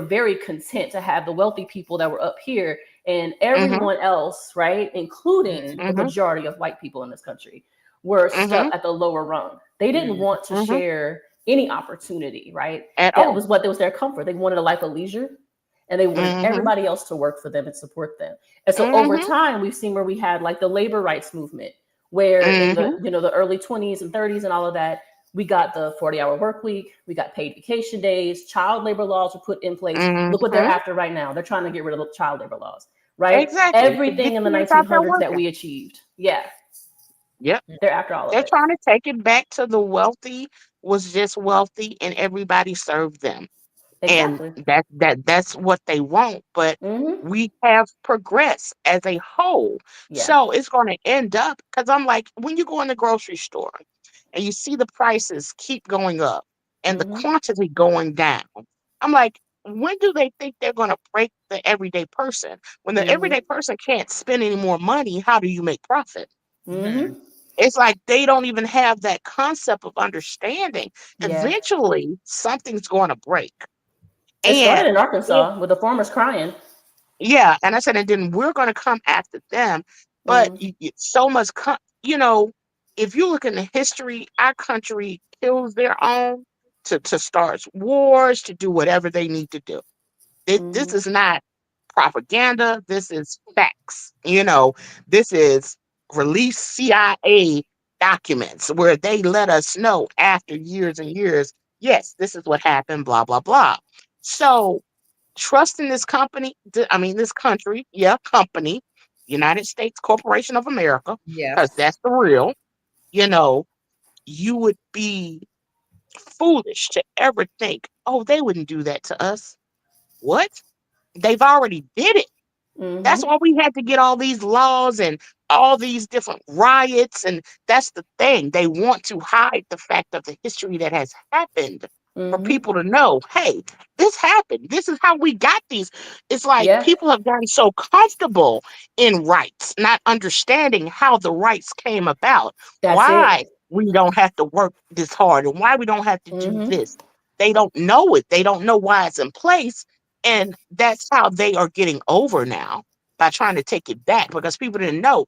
C: very content to have the wealthy people that were up here, and
B: Hmm.
C: everyone else, right, including the
B: Hmm.
C: majority of white people in this country, were stuck
B: Hmm.
C: at the lower rung. They didn't want to
B: Hmm.
C: share any opportunity, right?
B: At all.
C: That was their comfort. They wanted a life of leisure, and they wanted
B: Hmm.
C: everybody else to work for them and support them. And so over
B: Hmm.
C: time, we've seen where we had like the labor rights movement, where in the
B: Hmm.
C: the early 20s and 30s and all of that, we got the 40-hour work week, we got paid vacation days, child labor laws were put in place. Look what they're
B: Hmm.
C: after right now. They're trying to get rid of the child labor laws, right?
B: Exactly. To get
C: Everything in the
B: kids out there
C: 1900s that
B: working.
C: we achieved. Yeah,
B: Yep.
C: they're after all of
B: They're
C: it.
B: trying to take it back to the wealthy was just wealthy and everybody served them. And
C: Exactly.
B: that's what they want, but
C: Mm-hmm.
B: we have progressed as a whole.
C: Yeah.
B: So it's going to end up because I'm like, when you go in the grocery store and you see the prices keep going up and the
C: Mm-hmm.
B: quantity going down, I'm like, when do they think they're going to break the everyday person? When the
C: Mm-hmm.
B: everyday person can't spend any more money, how do you make profit?
A: mhm.
C: Mm-hmm.
B: It's like they don't even have that concept of understanding.
C: Yeah.
B: Eventually, something's going to break.
C: It started
B: And
C: in
B: if
C: Arkansas with the farmers crying.
B: yeah, and I said, and then we're going to come after them. But
C: Mm-hmm.
B: so much, if you look in the history, our country kills their own, to start wars, to do whatever they need to do. This
C: Mm-hmm.
B: is not propaganda. This is facts. This is released CIA documents where they let us know after years and years, yes, this is what happened, blah, blah, blah. So trust in this company, this country, yeah, company, United States Corporation of America, because
A: Yes.
B: that's the real, you know, you would be foolish to ever think, oh, they wouldn't do that to us. What? They've already did it. That's
C: Mm-hmm.
B: why we had to get all these laws and all these different riots. And that's the thing. They want to hide the fact of the history that has happened for
C: Mm-hmm.
B: people to know, hey, this happened. This is how we got these. It's like
C: Yeah,
B: people have gotten so comfortable in rights, not understanding how the rights came about,
C: that's it.
B: why we don't have to work this hard and why we don't have to do
C: Mm-hmm.
B: this. They don't know it. They don't know why it's in place. And that's how they are getting over now by trying to take it back because people didn't know.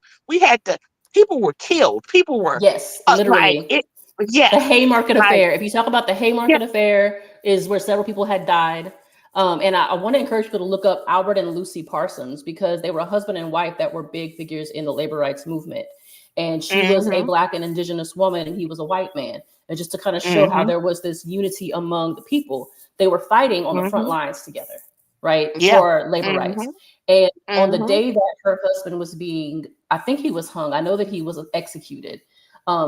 B: People were killed. People were
C: Yes,
B: like
C: literally.
B: it. Yeah,
C: The Haymarket
B: like
C: affair. If you talk about the
B: yeah.
C: Haymarket affair, is where several people had died. And I want to encourage people to look up Albert and Lucy Parsons because they were a husband and wife that were big figures in the labor rights movement. And she was a
B: Mhm.
C: Black and Indigenous woman, and he was a white man. And just to kind of show how
B: Mhm.
C: there was this unity among the people, they were fighting on the front
B: Mhm.
C: lines together, right,
B: Yeah.
C: for labor rights.
B: Mhm.
C: And on the
B: Mhm.
C: day that her husband was being, I think he was hung, I know that he was executed,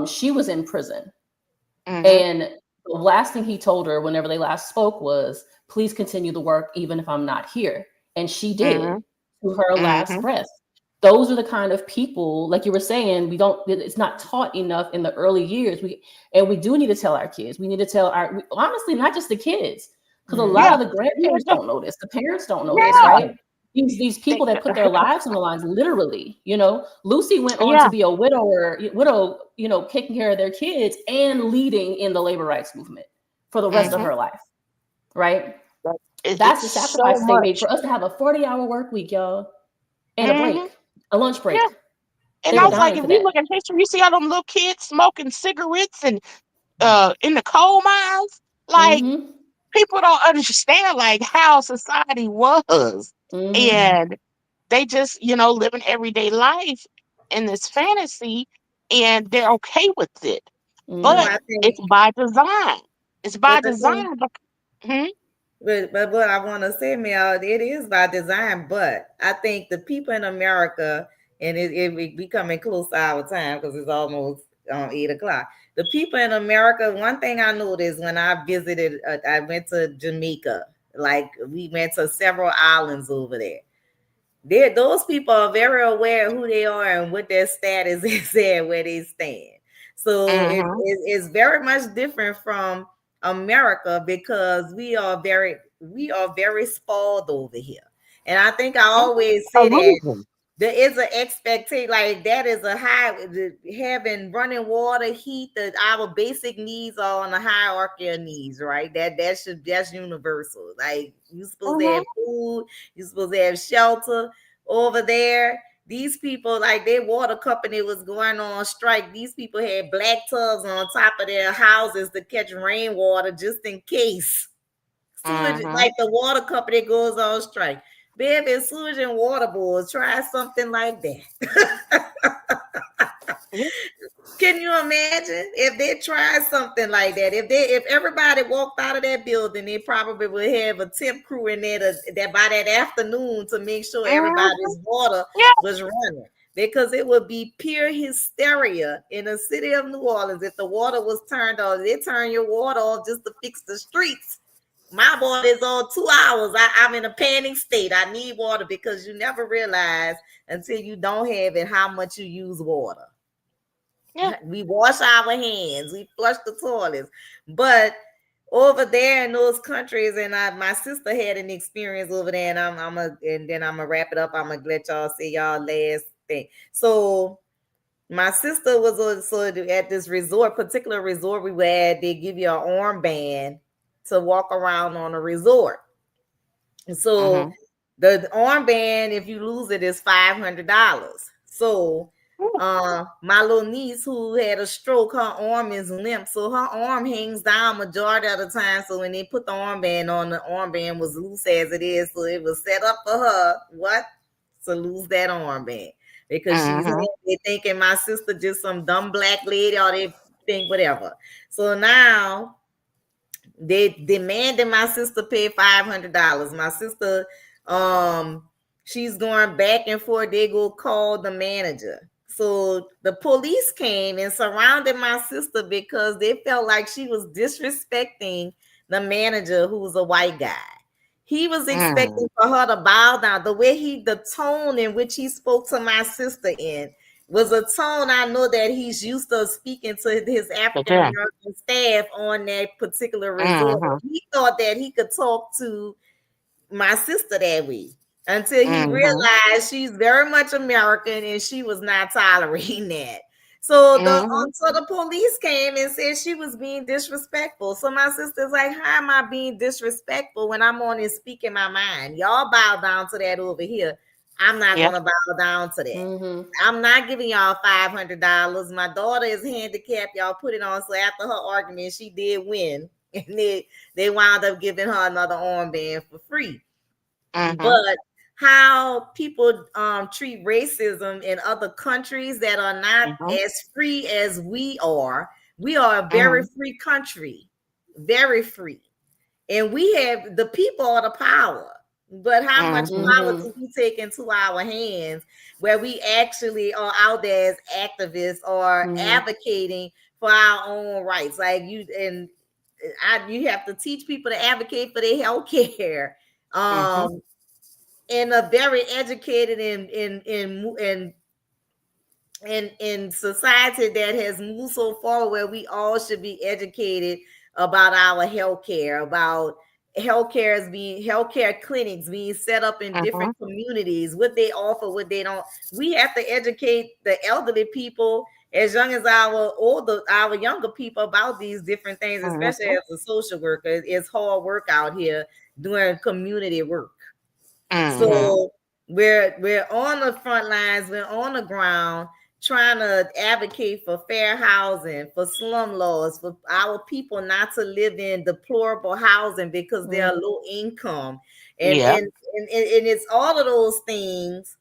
C: she was in prison,
B: Mhm.
C: and the last thing he told her whenever they last spoke was, please continue the work even if I'm not here. And she did
B: Mhm.
C: to her last
B: Mhm.
C: breath. Those are the kind of people, like you were saying, it's not taught enough in the early years. We do need to tell our kids. We need to tell honestly, not just the kids, because a lot
B: Yeah.
C: of the
B: Yeah.
C: grandparents
B: Yeah.
C: don't know this. The parents don't know this,
B: Yeah.
C: right? These
B: They-
C: people that put their lives on the lines, literally, Lucy went on to
B: yeah.
C: be a widow, taking care of their kids and leading in the labor rights movement for the rest of
B: Mhm.
C: her life, right?
B: It's
C: That's the
B: so
C: sacrifices they made
B: much.
C: for us to have a 40-hour work week, y'all, and a
B: Mhm.
C: break, a lunch
B: Yeah.
C: break.
B: And
C: They
B: I
C: were
B: was like,
C: dying
B: if
C: for
B: you
C: that.
B: look at history, you see all them little kids smoking cigarettes and in the coal mines. Like
C: Mm-hmm.
B: people don't understand like how society was.
C: Mm-hmm.
B: And they just, living everyday life in this fantasy and they're okay with it.
A: No,
C: Mm-hmm.
B: But
A: I
B: it's
A: think,
B: by design. It's by
A: but the thing,
B: design. Mhm.
A: but what I want to say, Mel, it is by design. But I think the people in America, and we coming close to our time because it's almost 8 o'clock. The people in America, one thing I noticed when I visited, I went to Jamaica. Like we went to several islands over there. Those people are very aware of who they are and what their status is and where they stand. So
B: Mhm.
A: it's very much different from America because we are very spoiled over here. And I think I
B: Mhm.
A: always
B: A
A: say that
B: reason.
A: there is an expectation like that is a high having running water, heat, that our basic needs are on the hierarchy of needs, right? That's universal. Like you supposed to
B: Mhm.
A: have food, you supposed to have shelter over there. These people, like their water company was going on strike. These people had black tubs on top of their houses to catch rainwater just in case. Sewage,
B: Mhm.
A: like the water company goes on strike. Baby, sewage and water boards, try something like that.
B: Yeah.
A: Can you imagine if they tried something like that? If everybody walked out of that building, they probably would have a temp crew in there that by that afternoon to make sure
B: Mhm.
A: everybody's water
B: Yeah.
A: was running. Because it would be pure hysteria in the city of New Orleans if the water was turned off. They turn your water off just to fix the streets. My water is on 2 hours. I'm in a panic state. I need water because you never realize until you don't have it how much you use water.
B: Yeah.
A: We wash our hands, we flush the toilets. But over there in those countries, and my sister had an experience over there, and and then I'm gonna wrap it up. I'm gonna let y'all say y'all last thing. So my sister was so at this particular resort we were at. They give you an armband to walk around on a resort. So
B: Mhm.
A: the armband, if you lose it, is $500. So My little niece who had a stroke, her arm is limp, so her arm hangs down majority of the time. So when they put the armband on, the armband was loose as it is, so it was set up for her to lose that armband because
B: Mm-hmm.
A: they thinking my sister just some dumb black lady, or they think whatever. So now they demanded my sister pay $500. My sister, she's going back and forth. They go call the manager. So the police came and surrounded my sister because they felt like she was disrespecting the manager, who was a white guy. He was
B: Mm.
A: expecting for her to bow down. The tone in which he spoke to my sister in was a tone I know that he's used to speaking to his African
B: Yeah.
A: American staff on that particular resort.
B: Mm-hmm.
A: He thought that he could talk to my sister that way until he
B: Mm-hmm.
A: realized she's very much American and she was not tolerating that. So
B: Mm-hmm.
A: the police came and said she was being disrespectful. So my sister's like, how am I being disrespectful when I'm on here speaking my mind? Y'all bow down to that over here. I'm not
B: Yep.
A: gonna bow down to that.
C: Mm-hmm.
A: I'm not giving y'all $500. My daughter is handicapped. Y'all put it on. So after her argument, she did win, and they wound up giving her another armband for free.
B: Mm-hmm.
A: But how people treat racism in other countries that are not
B: Mm-hmm.
A: as free as we are. We are a very
B: Mm-hmm.
A: free country, very free, and we have the people are the power. But how much
B: Mm-hmm.
A: power
C: Mm-hmm.
A: do we take into our hands where we actually are out there as activists or
C: Mm-hmm.
A: advocating for our own rights? Like you have to teach people to advocate for their health care.
B: Mm-hmm.
A: In a very educated in society that has moved so far where we all should be educated about our healthcare, about healthcare clinics being set up in
B: Mm-hmm.
A: different communities, what they offer, what they don't. We have to educate the elderly people as young as our younger people about these different things, especially
B: Mm-hmm.
A: as a social worker. It's hard work out here doing community work.
B: Mm-hmm.
A: So we're on the front lines, we're on the ground trying to advocate for fair housing, for slum laws, for our people not to live in deplorable housing because they're low income. And
B: Yep.
A: and, and it's all of those things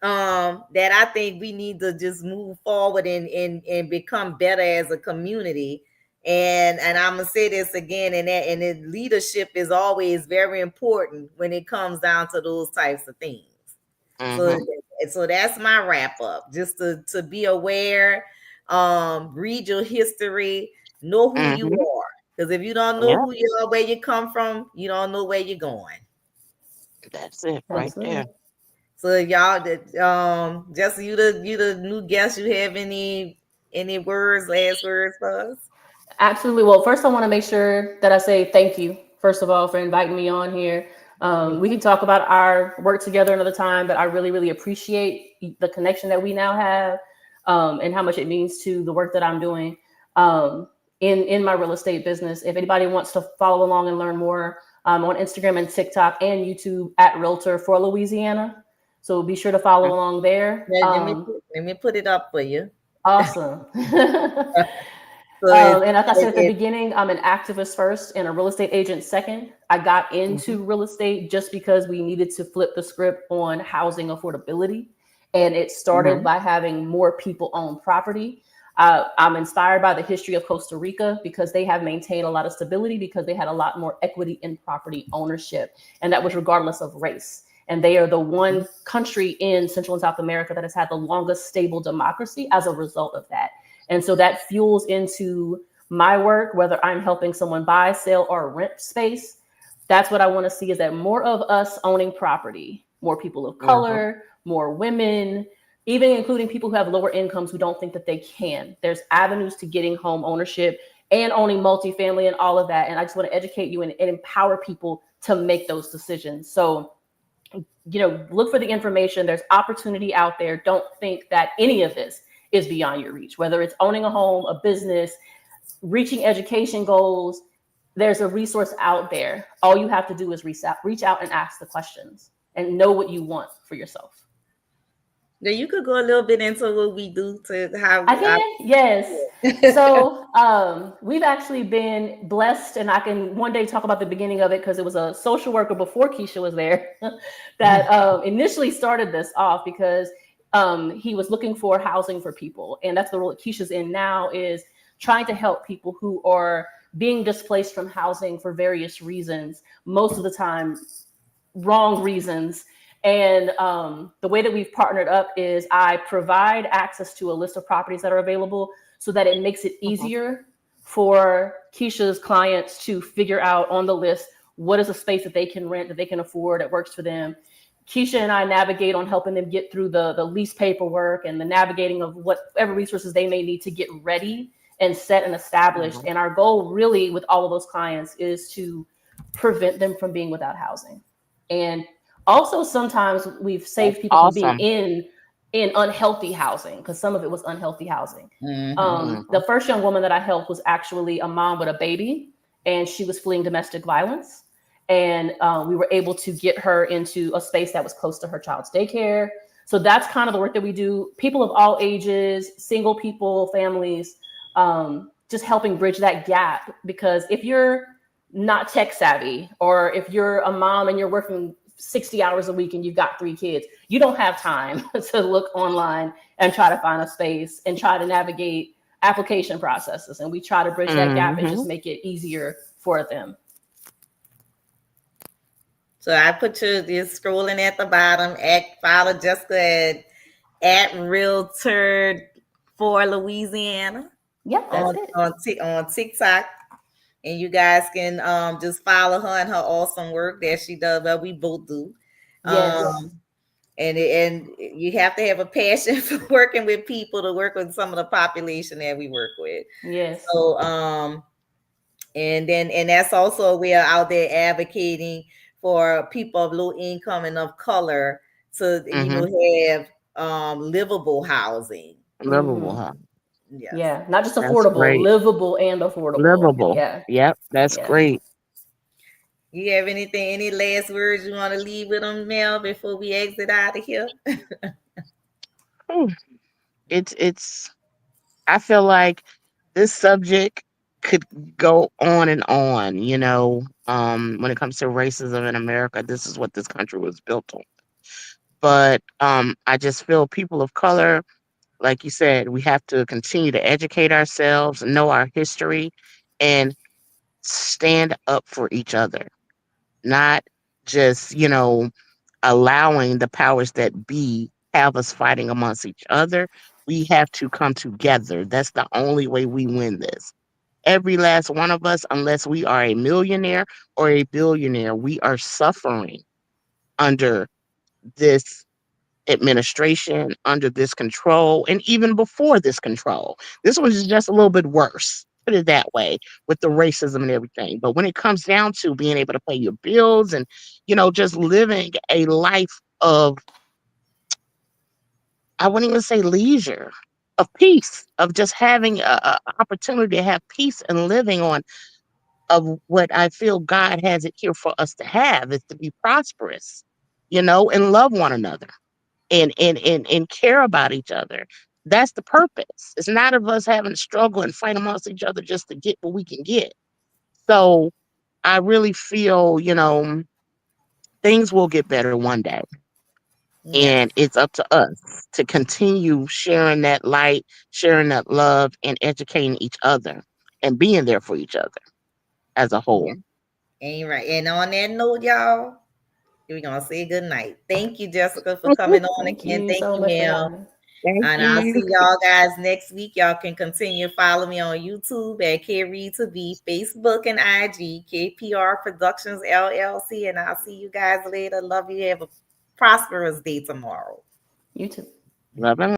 A: that I think we need to just move forward and become better as a community. And I'm gonna say this again, and leadership is always very important when it comes down to those types of things. So
B: Mm-hmm.
A: so that's my wrap up. Just to be aware, read your history, know who you
B: Mm-hmm.
A: are. Because if you don't know
B: Yep.
A: who you are, where you come from, you don't know where you're going.
B: That's it right there.
C: Absolutely.
A: So y'all, that just you the new guest. You have any last words for us?
C: Absolutely. Well, first, I want to make sure that I say thank you, first of all, for inviting me on here. We can talk about our work together another time, but I really, really appreciate the connection that we now have, and how much it means to the work that I'm doing in my real estate business. If anybody wants to follow along and learn more, on Instagram and TikTok and YouTube at Realtor for Louisiana. So be sure to follow along there.
A: Let me put it up for you.
C: Awesome.
A: So it's
C: And like I said at the
A: it,
C: beginning, I'm an activist first and a real estate agent second. I got
B: Mm-hmm.
C: into real estate just because we needed to flip the script on housing affordability. And it started
B: Mm-hmm.
C: by having more people own property. I'm inspired by the history of Costa Rica because they have maintained a lot of stability because they had a lot more equity in property ownership. And that was regardless of race. And they are the one country in Central and South America that has had the longest stable democracy as a result of that. And so that fuels into my work, whether I'm helping someone buy, sell, or rent space. That's what I want to see is that more of us owning property, more people of
B: Mm-hmm.
C: color, more women, even including people who have lower incomes who don't think that they can. There's avenues to getting home ownership and owning multifamily and all of that. And I just want to educate you and empower people to make those decisions. So, look for the information. There's opportunity out there. Don't think that any of this is beyond your reach, whether it's owning a home, a business, reaching education goals. There's a resource out there. All you have to do is reach out and ask the questions and know what you want for yourself.
A: Now you could go a little bit into what we do to how
C: I
A: we are.
C: can, yes. So we've actually been blessed, and I can one day talk about the beginning of it because it was a social worker before Keisha was there that initially started this off because he was looking for housing for people, and that's the role that Keisha's in now is trying to help people who are being displaced from housing for various reasons. Most of the time, wrong reasons. And the way that we've partnered up is I provide access to a list of properties that are available so that it makes it
B: Mhm.
C: easier for Keisha's clients to figure out on the list what is a space that they can rent, that they can afford, that works for them. Keisha and I navigate on helping them get through the lease paperwork and the navigating of whatever resources they may need to get ready and set and established.
B: Mhm.
C: And our goal really with all of those clients is to prevent them from being without housing. And also sometimes we've
B: That's
C: saved people from being
B: awesome.
C: in unhealthy housing because some of it was unhealthy housing.
A: Mm-hmm.
C: The
B: Mhm.
C: first young woman that I helped was actually a mom with a baby, and she was fleeing domestic violence. And we were able to get her into a space that was close to her child's daycare. So that's kind of the work that we do. People of all ages, single people, families, just helping bridge that gap. Because if you're not tech savvy, or if you're a mom and you're working 60 hours a week and you've got 3 kids, you don't have time to look online and try to find a space and try to navigate application processes. And we try to bridge that gap and just
B: Mhm.
C: make it easier for them.
A: So I put you just scrolling at the bottom. Follow Jessica at Realtor for Louisiana
C: Yep, that's it.
A: on TikTok, and you guys can just follow her and her awesome work that she does. Well, we both do.
C: Yes.
A: Um, and you have to have a passion for working with people to work with some of the population that we work with.
C: Yes.
A: So and that's also we are out there advocating for people of low income and of color to
B: Mhm.
A: have livable housing.
B: Livable,
C: Hmm.
B: huh?
A: Yes.
C: Yeah. Not just
B: That's
C: affordable,
B: great.
C: livable and affordable.
B: Livable.
C: Yeah.
B: Yep, that's
C: Yeah.
B: great.
A: You have any last words you want to leave with them, Mel, before we exit out of here?
B: Whew. It's I feel like this subject could go on, when it comes to racism in America. This is what this country was built on. But I just feel people of color, like you said, we have to continue to educate ourselves, know our history, and stand up for each other, not just, allowing the powers that be have us fighting amongst each other. We have to come together. That's the only way we win this. Every last one of us, unless we are a millionaire or a billionaire, we are suffering under this administration, under this control, and even before this control. This was just a little bit worse, put it that way, with the racism and everything. But when it comes down to being able to pay your bills and, just living a life of, I wouldn't even say leisure, of peace, of just having a opportunity to have peace and living on of what I feel God has it here for us to have is to be prosperous, and love one another and care about each other. That's the purpose. It's not of us having to struggle and fight amongst each other just to get what we can get. So I really feel, things will get better one day.
A: Yes.
B: And it's up to us to continue sharing that light, sharing that love, and educating each other and being there for each other as a whole.
A: Ain't right. And on that note, y'all, we're gonna say good night. Thank you, Jessica, for coming on
C: Thank
A: again.
C: you
A: Thank
C: so
A: you,
C: much for
A: Mel.
C: having me.
B: Thank
A: And I'll
B: you.
A: see y'all guys next week. Y'all can continue to follow me on YouTube at K Reed to be Facebook and IG, KPR Productions LLC. And I'll see you guys later. Love you. Have a prosperous day tomorrow.
C: You too.
B: Love and